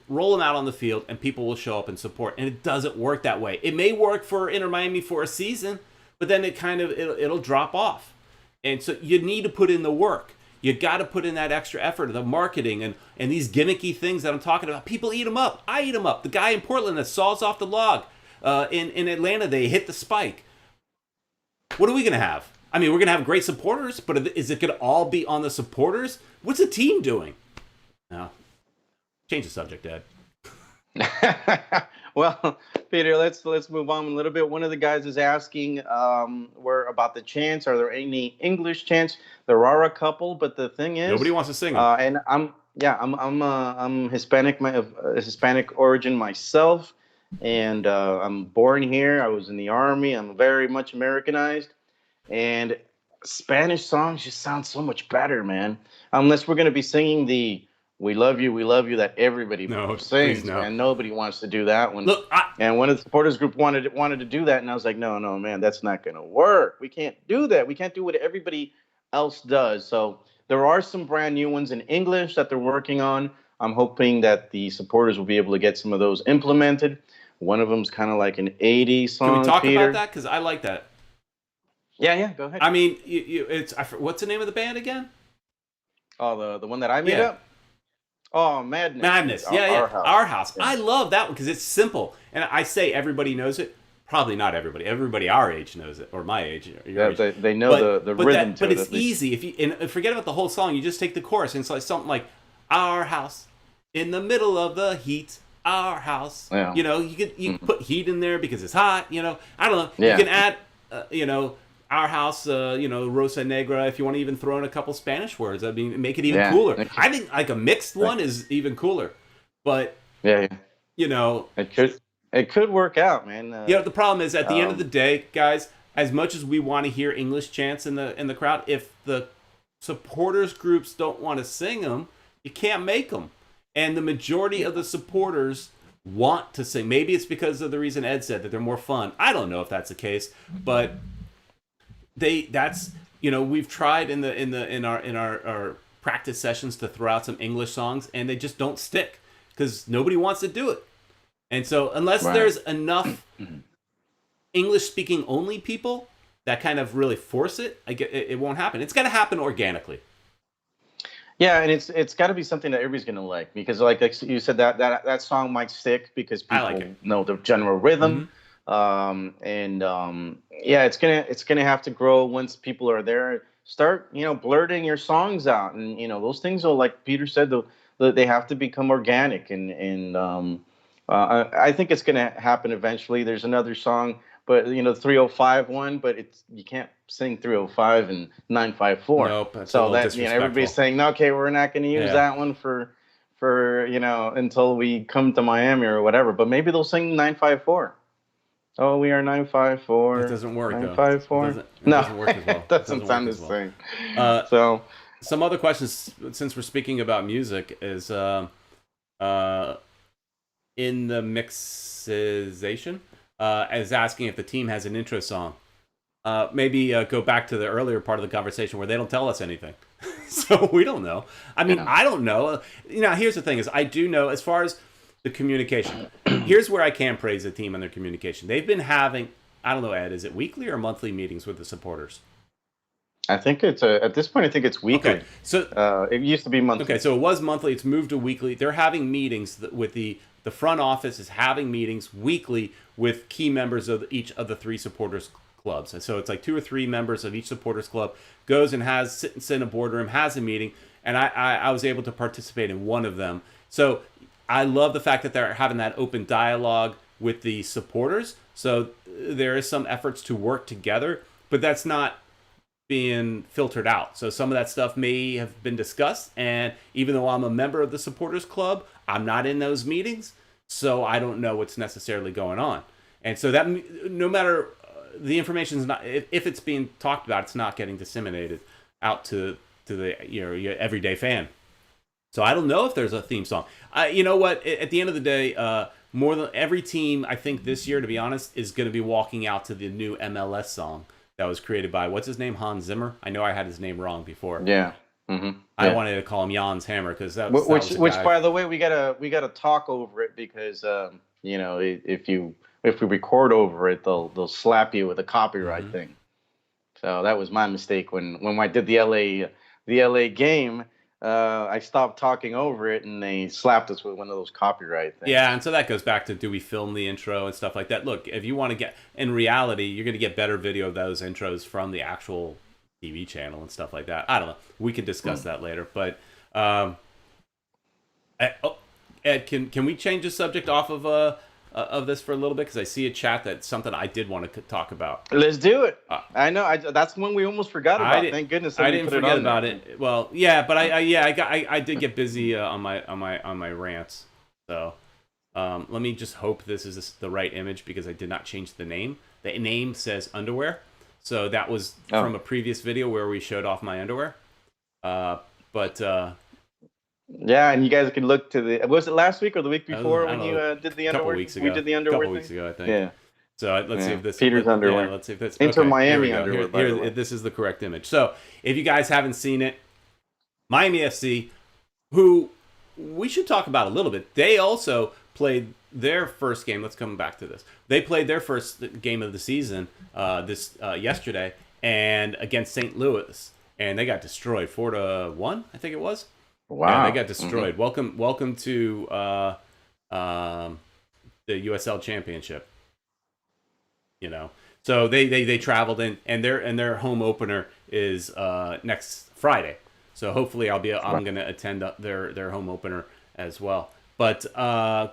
roll them out on the field, and people will show up and support. And it doesn't work that way. It may work for Inter Miami for a season, but then it'll drop off. And so you need to put in the work. You got to put in that extra effort, the marketing and these gimmicky things that I'm talking about. People eat them up. I eat them up. The guy in Portland that saws off the log. In Atlanta, they hit the spike. What are we going to have? I mean, we're going to have great supporters, but is it going to all be on the supporters? What's the team doing? No. Change the subject, Ed. Well, Peter, let's move on a little bit. One of the guys is asking about the chants. Are there any English chants? There are a couple, but the thing is, nobody wants to sing them. And I'm Hispanic, Hispanic origin myself, and I'm born here. I was in the army. I'm very much Americanized, and Spanish songs just sound so much better, man. Unless we're gonna be singing the we love you that everybody sings, and nobody wants to do that one. Look, and one of the supporters group wanted to do that, and I was like, no, man, that's not going to work. We can't do that. We can't do what everybody else does. So there are some brand new ones in English that they're working on. I'm hoping that the supporters will be able to get some of those implemented. One of them's kind of like an 80s song. Can we talk Peter? about that? Because I like that. Yeah, go ahead. I mean, what's the name of the band again? Oh, the one that I made up? Oh, Madness. Yeah. Our House. Yeah. I love that one because it's simple. And I say everybody knows it. Probably not everybody. Everybody our age knows it, or my age. Your age. They know the rhythm to it. But it's easy. And forget about the whole song. You just take the chorus, and it's like something like, our house, in the middle of the heat, our house. Yeah. You can put heat in there because it's hot. I don't know. Yeah. You can add, our house, Rosa Negra, if you want to even throw in a couple Spanish words. I mean, make it even cooler. I think like a mixed one is even cooler. But, it could work out, man. The problem is at the end of the day, guys, as much as we want to hear English chants in the crowd, if the supporters groups don't want to sing them, you can't make them. And the majority of the supporters want to sing. Maybe it's because of the reason Ed said, that they're more fun. I don't know if that's the case, but we've tried in our practice sessions to throw out some English songs, and they just don't stick because nobody wants to do it. And so unless there's enough English speaking only people that kind of really force it, it won't happen. It's got to happen organically. Yeah, and it's got to be something that everybody's gonna like, because like you said, that song might stick because people know the general rhythm. And yeah, it's gonna have to grow once people are there. Start, blurting your songs out, and those things will, like Peter said, they have to become organic, and I think it's gonna happen eventually. There's another song, but 305 one, but it's you can't sing 305 and 954. Nope, that's a So little that everybody's disrespectful. saying, "No, okay, we're not going to use Yeah. that one for until we come to Miami or whatever." But maybe they'll sing 954. Oh, we are That 954, doesn't work though. It 954. doesn't. It No, doesn't work as well. it It doesn't doesn't work sound the as well. same. Uh, So some other questions, since we're speaking about music, is uh, in the mixization, is asking if the team has an intro song. Maybe go back to the earlier part of the conversation where they don't tell us anything. So we don't know. I mean, I don't know. Here's the thing: is I do know as far as the communication. Here's where I can praise the team and their communication. They've been having, I don't know, Ed, is it weekly or monthly meetings with the supporters? I think it's at this point. I think it's weekly. Okay, so it used to be monthly. okay, so it was monthly. It's moved to weekly. They're having meetings with the front office is having meetings weekly with key members of each of the three supporters clubs. And so it's like 2 or 3 members of each supporters club goes and sits in a boardroom, has a meeting, and I was able to participate in one of them. So I love the fact that they're having that open dialogue with the supporters. So there is some efforts to work together, but that's not being filtered out. So some of that stuff may have been discussed, and even though I'm a member of the supporters club, I'm not in those meetings, so I don't know what's necessarily going on. And so that no matter the information is not, if it's being talked about, it's not getting disseminated out to the your everyday fan. So I don't know if there's a theme song. You know what? At the end of the day, more than every team, I think this year, to be honest, is going to be walking out to the new MLS song that was created by, what's his name, Hans Zimmer. I know I had his name wrong before. Yeah. Mm-hmm. I Yeah. wanted to call him Jan's Hammer because Which by the way, we gotta talk over it because if we record over it, they'll slap you with a copyright thing. So that was my mistake when I did the LA game. I stopped talking over it, and they slapped us with one of those copyright things. Yeah, and so that goes back to, do we film the intro and stuff like that? Look, if you want to get, in reality, you're going to get better video of those intros from the actual TV channel and stuff like that. I don't know. We can discuss that later. But Ed, can we change the subject off of this for a little bit? Because I see a chat that's something I did want to talk about. Let's do it. I know. That's one we almost forgot about. Thank goodness I didn't forget about it. Well, yeah, but I did get busy on my rants. So let me just hope this is the right image, because I did not change the name. The name says underwear, so that was from a previous video where we showed off my underwear. Yeah, and you guys can look to the. Was it last week or the week before when you did the underwear? A couple weeks ago. We did the underwear. A couple weeks ago, I think. Yeah. So let's see if this Peter's underwear. Yeah, let's see if this Inter okay, Miami underwear. Here, this is the correct image. So if you guys haven't seen it, Miami FC, who we should talk about a little bit. They also played their first game. Let's come back to this. They played their first game of the season yesterday, and against St. Louis, and they got destroyed 4-1. I think it was. Wow. Yeah, they got destroyed. Welcome to the USL Championship. So they traveled in, and their home opener is next Friday. So hopefully I'm going to attend their home opener as well. But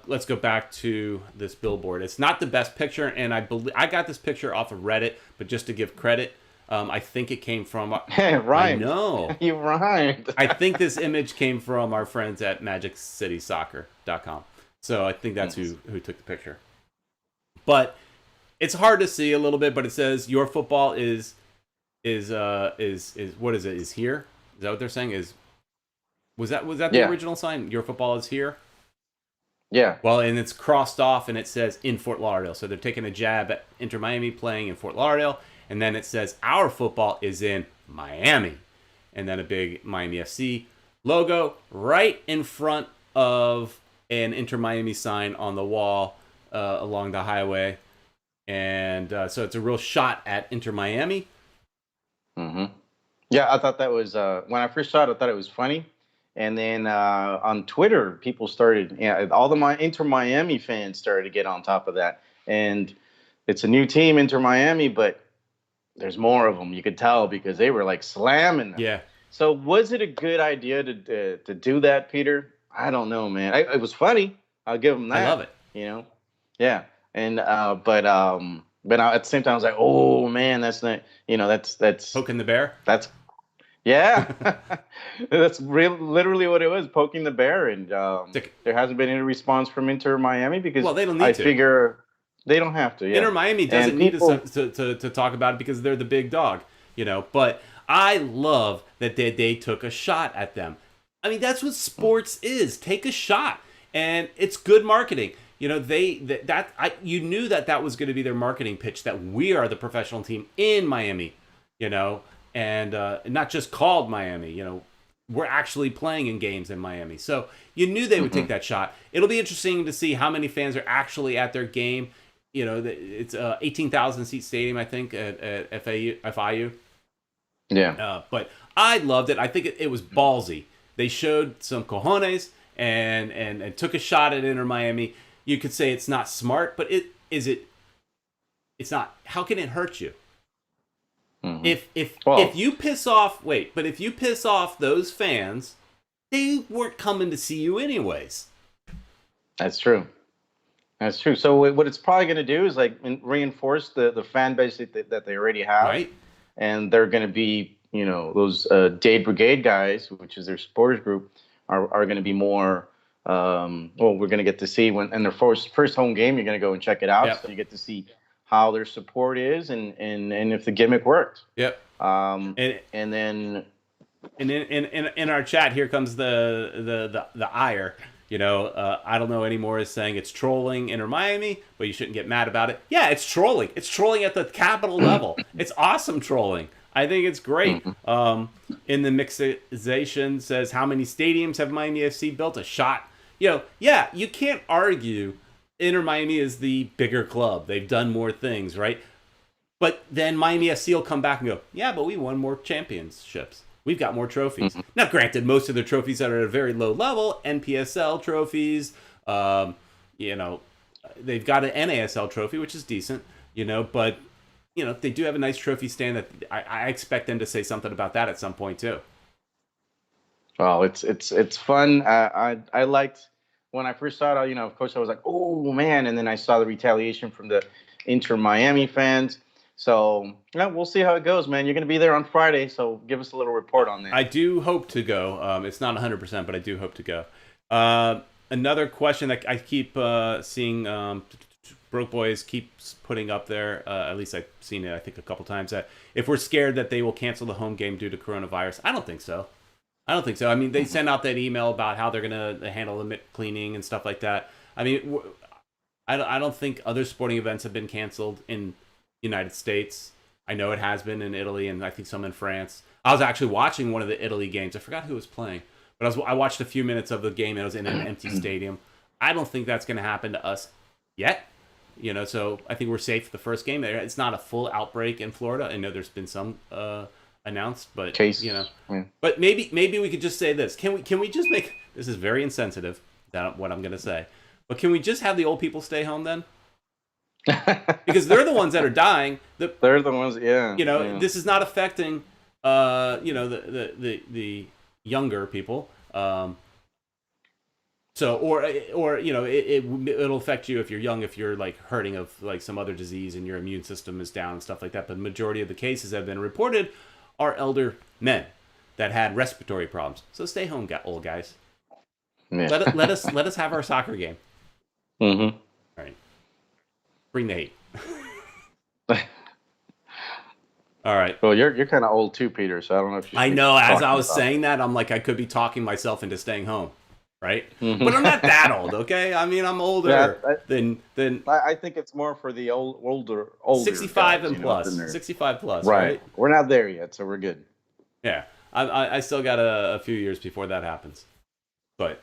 let's go back to this billboard. It's not the best picture, and I got this picture off of Reddit, but just to give credit, I think it came from. Rhymed. I know. You rhymed. I think this image came from our friends at MagicCitySoccer.com. So I think that's who took the picture. But it's hard to see a little bit, but it says your football is what is it? Is here? Is that what they're saying? Was that the original sign? Your football is here? Yeah. Well, and it's crossed off, and it says in Fort Lauderdale. So they're taking a jab at Inter Miami playing in Fort Lauderdale, and then it says our football is in Miami, and then a big Miami FC logo right in front of an Inter Miami sign on the wall along the highway, and so it's a real shot at Inter Miami. Yeah, I thought that was when I first saw it, I thought it was funny. And then on Twitter, people started, all the Inter Miami fans started to get on top of that. And it's a new team, Inter Miami, but there's more of them. You could tell because they were like slamming them. Yeah. So was it a good idea to do that, Peter? I don't know, man. It was funny. I'll give them that. I love it. Yeah. And but at the same time, I was like, oh man, that's not. That's poking the bear. Yeah, that's literally what it was, poking the bear, and there hasn't been any response from Inter Miami because they don't need to. I figure they don't have to. Yeah. Inter Miami doesn't need to talk about it because they're the big dog, But I love that they took a shot at them. I mean, that's what sports is. Take a shot, and it's good marketing. You knew that was going to be their marketing pitch, that we are the professional team in Miami, and not just called Miami. We're actually playing in games in Miami. So you knew they would take that shot. It'll be interesting to see how many fans are actually at their game. It's a 18,000 seat stadium, I think, at FIU. Yeah. But I loved it. I think it was ballsy. They showed some cojones and took a shot at Inter Miami. You could say it's not smart, but it's not. How can it hurt you? Mm-hmm. If you piss off those fans, they weren't coming to see you anyways. That's true. So what it's probably going to do is like reinforce the fan base that they already have, right? And they're going to be those Dade Brigade guys, which is their supporters group, are going to be more. We're going to get to see in their first home game. You're going to go and check it out, so you get to see how their support is and if the gimmick worked. Yep. And then in our chat here comes the ire. I don't know anymore is saying it's trolling Inter Miami, but you shouldn't get mad about it. Yeah, it's trolling. It's trolling at the capital level. It's awesome trolling. I think it's great. In the mixization says, how many stadiums have Miami FC built? A shot. You can't argue Inter Miami is the bigger club. They've done more things, right? But then Miami FC will come back and go, yeah, but we won more championships. We've got more trophies. Now, granted, most of their trophies are at a very low level, NPSL trophies. They've got an NASL trophy, which is decent, but they do have a nice trophy stand that I expect them to say something about that at some point too. Well, it's fun. I liked when I first saw it. Of course, I was like, oh man, and then I saw the retaliation from the Inter Miami fans. So we'll see how it goes, man. You're going to be there on Friday, so give us a little report on that. I do hope to go. It's not 100%, but I do hope to go. Another question that I keep seeing Broke Boys keeps putting up there, at least I've seen it, I think, a couple times, that if we're scared that they will cancel the home game due to coronavirus. I don't think so. I mean, they sent out that email about how they're going to handle the cleaning and stuff like that. I mean, I don't think other sporting events have been canceled in United States. I know it has been in Italy, and I think some in France. I was actually watching one of the Italy games. I forgot who was playing, but I watched a few minutes of the game, and it was in an empty stadium. I don't think that's going to happen to us yet. So I think we're safe for the first game. It's not a full outbreak in Florida. I know there's been some announced, but case, But maybe we could just say this. Can we just make this is very insensitive, what I'm going to say, but can we just have the old people stay home then? Because they're the ones that are dying. They're the ones, yeah. This is not affecting, the younger people. It'll affect you if you're young, if you're like hurting of like some other disease and your immune system is down and stuff like that. But the majority of the cases that have been reported are elder men that had respiratory problems. So stay home, old guys. Yeah. Let us have our soccer game. Mm-hmm. All right. Bring the hate. All right. Well, you're kind of old too, Peter. So I don't know if you. I know. As I was saying that, I'm like, I could be talking myself into staying home, right? Mm-hmm. But I'm not that old, okay? I mean, I'm older than. I think it's more for the older. 65 guys, and plus. 65 plus. Right. We're not there yet, so we're good. Yeah, I still got a few years before that happens, but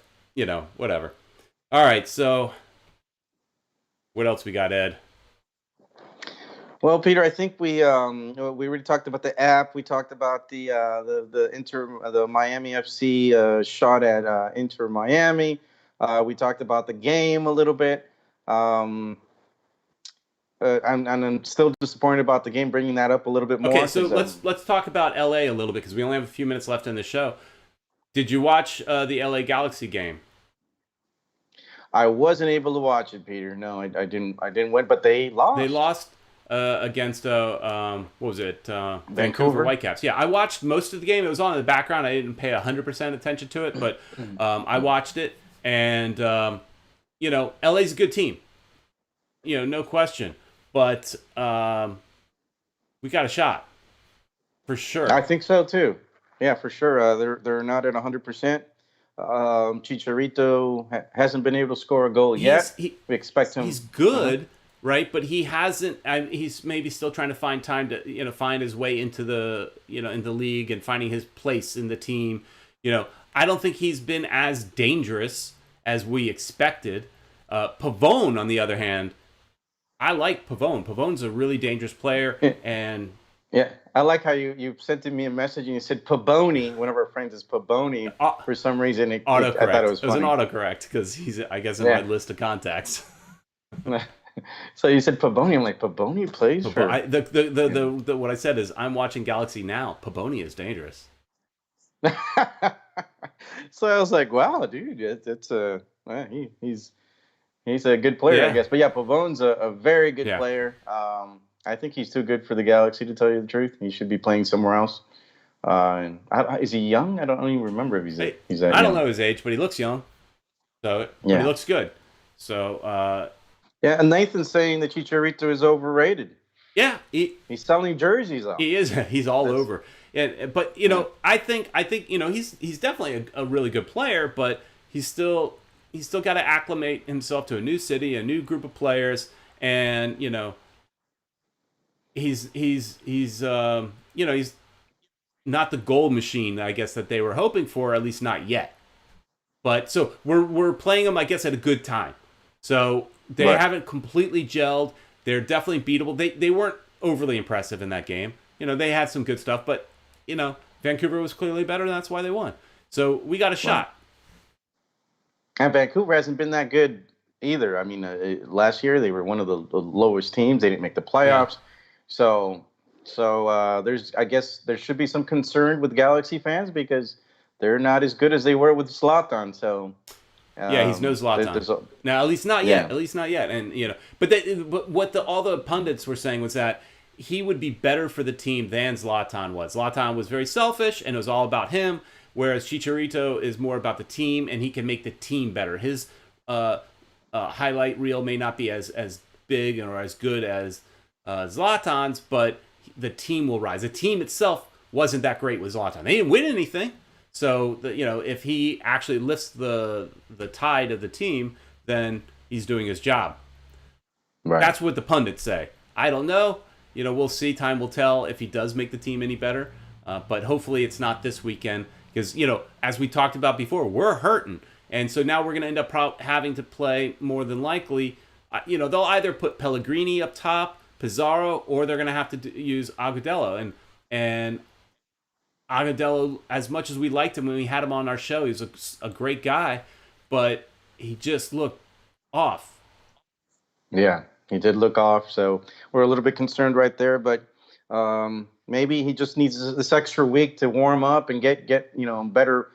whatever. All right, so. What else we got, Ed? Well, Peter, I think we already talked about the app. We talked about the Miami FC shot at Inter Miami. We talked about the game a little bit. I'm still disappointed about the game. Bringing that up a little bit more. Okay, so let's talk about LA a little bit because we only have a few minutes left in the show. Did you watch the LA Galaxy game? I wasn't able to watch it, Peter. No, I didn't. I didn't win, but they lost. They lost against what was it? Vancouver Whitecaps. Yeah, I watched most of the game. It was on in the background. I didn't pay 100% attention to it, but I watched it, and LA's a good team. No question. But we got a shot for sure. I think so too. Yeah, for sure. They're not at 100%. Chicharito hasn't been able to score a goal yet. We expect him. He's good, right? But he hasn't. He's maybe still trying to find time to find his way into the in the league and finding his place in the team. I don't think he's been as dangerous as we expected. Pavone, on the other hand, I like Pavone. Pavone's a really dangerous player, and yeah, I like how you sent me a message and you said Paboni. One of our friends is Paboni. For some reason, I thought it was funny. It was an autocorrect because he's, I guess, in my list of contacts. So you said Paboni. I'm like, Paboni plays for... what I said is, I'm watching Galaxy now. Paboni is dangerous. So I was like, wow, dude, he's a good player, I guess. But yeah, Pavone's a very good player. I think he's too good for the Galaxy, to tell you the truth. He should be playing somewhere else. Is he young? I don't even remember if he's that young. I don't know his age, but he looks young. So he looks good. So yeah, and Nathan's saying that Chicharito is overrated. Yeah, he's selling jerseys off. He is. He's all over. Yeah, but I think he's definitely a really good player, but he's still got to acclimate himself to a new city, a new group of players, and he's not the goal machine, I guess, that they were hoping for, at least not yet. But so we're playing them, I guess, at a good time. So they haven't completely gelled. They're definitely beatable. They weren't overly impressive in that game. They had some good stuff, but Vancouver was clearly better, and that's why they won. So we got a shot. And Vancouver hasn't been that good either. I mean, last year they were one of the lowest teams. They didn't make the playoffs. Yeah. So I guess there should be some concern with Galaxy fans because they're not as good as they were with Zlatan. So yeah, he's no Zlatan. Now, at least not yet. At least not yet. And but what all the pundits were saying was that he would be better for the team than Zlatan was. Zlatan was very selfish and it was all about him, whereas Chicharito is more about the team and he can make the team better. His highlight reel may not be as big or as good as Zlatan's, but the team will rise. The team itself wasn't that great with Zlatan. They didn't win anything. So, if he actually lifts the tide of the team, then he's doing his job. Right. That's what the pundits say. I don't know. We'll see. Time will tell if he does make the team any better. But hopefully it's not this weekend because, as we talked about before, we're hurting. And so now we're going to end up having to play more than likely. They'll either put Pellegrini up top, Pizarro, or they're going to have to use Agudelo. And Agudelo, as much as we liked him when we had him on our show, he's a great guy, but he just looked off. Yeah, he did look off, so we're a little bit concerned right there, but maybe he just needs this extra week to warm up and get better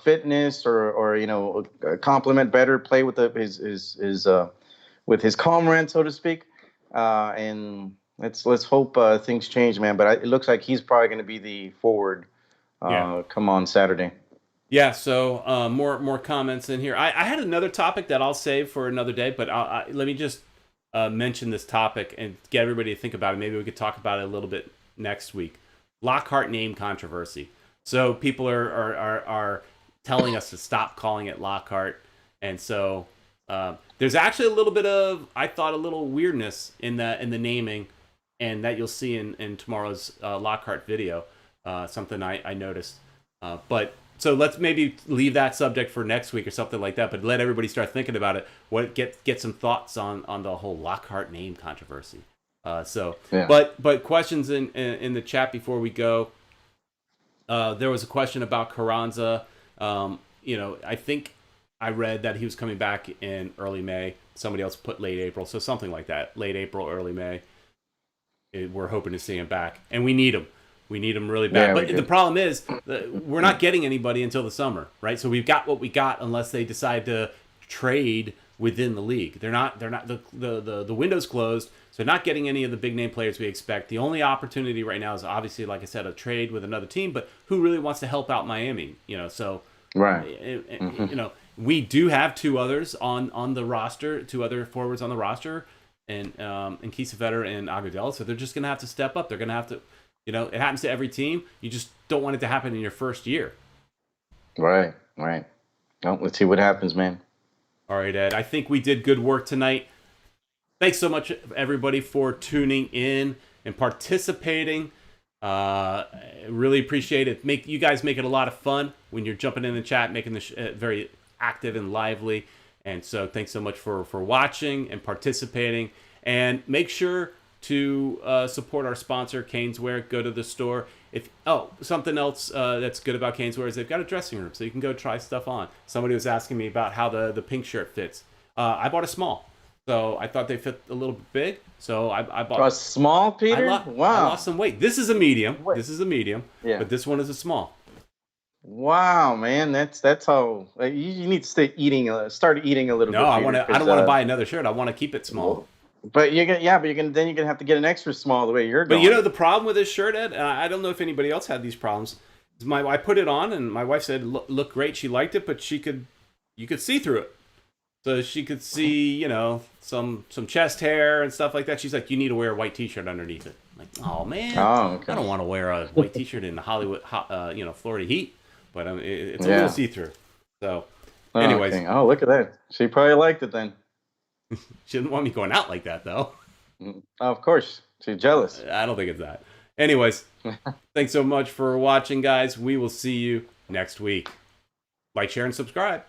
fitness or complement better, play with his comrade, so to speak, and let's hope things change, man. But it looks like he's probably going to be the forward come on Saturday. Yeah, so more comments in here. I had another topic that I'll save for another day, but let me just mention this topic and get everybody to think about it. Maybe we could talk about it a little bit next week. Lockhart name controversy. So people are telling us to stop calling it Lockhart, and so there's actually a little bit of, I thought, a little weirdness in the naming, and that you'll see in tomorrow's Lockhart video. Something I noticed. But so let's maybe leave that subject for next week or something like that, but let everybody start thinking about it. Get some thoughts on the whole Lockhart name controversy. But questions in the chat before we go. There was a question about Carranza. I think I read that he was coming back in early May. Somebody else put late April, so something like that. Late April, early May. We're hoping to see him back, and we need him. We need him really bad. But the problem is, we're not getting anybody until the summer, right? So we've got what we got, unless they decide to trade within the league. They're not. The window's closed, so not getting any of the big name players we expect. The only opportunity right now is obviously, like I said, a trade with another team. But who really wants to help out Miami? So right. We do have two others on the roster, two other forwards on the roster, and Kiesewetter and Agudelo. So they're just going to have to step up. They're going to have to, it happens to every team. You just don't want it to happen in your first year. Right. Well, let's see what happens, man. All right, Ed. I think we did good work tonight. Thanks so much, everybody, for tuning in and participating. Really appreciate it. You guys make it a lot of fun when you're jumping in the chat, making this very active and lively. And so thanks so much for watching and participating. And make sure to support our sponsor, Caneswear. Go to the store. Something else that's good about Caneswear is they've got a dressing room, so you can go try stuff on. Somebody was asking me about how the pink shirt fits. I bought a small, so I thought they fit a little bit big. So I bought a small, Peter. Wow, I lost some weight. This is a medium. Yeah. But this one is a small. Wow, man, that's how you need to start eating a little bit. No, I don't want to buy another shirt. I want to keep it small. But you're gonna have to get an extra small the way you're going. But the problem with this shirt, Ed, I don't know if anybody else had these problems. I put it on and my wife said look great. She liked it, but you could see through it. So she could see, some chest hair and stuff like that. She's like, you need to wear a white T-shirt underneath it. I'm like, oh man, okay. I don't want to wear a white T-shirt in the Hollywood, Florida heat. But it's a little see-through. So, anyways. Okay. Oh, look at that. She probably liked it then. She didn't want me going out like that, though. Of course. She's jealous. I don't think it's that. Anyways, thanks so much for watching, guys. We will see you next week. Like, share, and subscribe.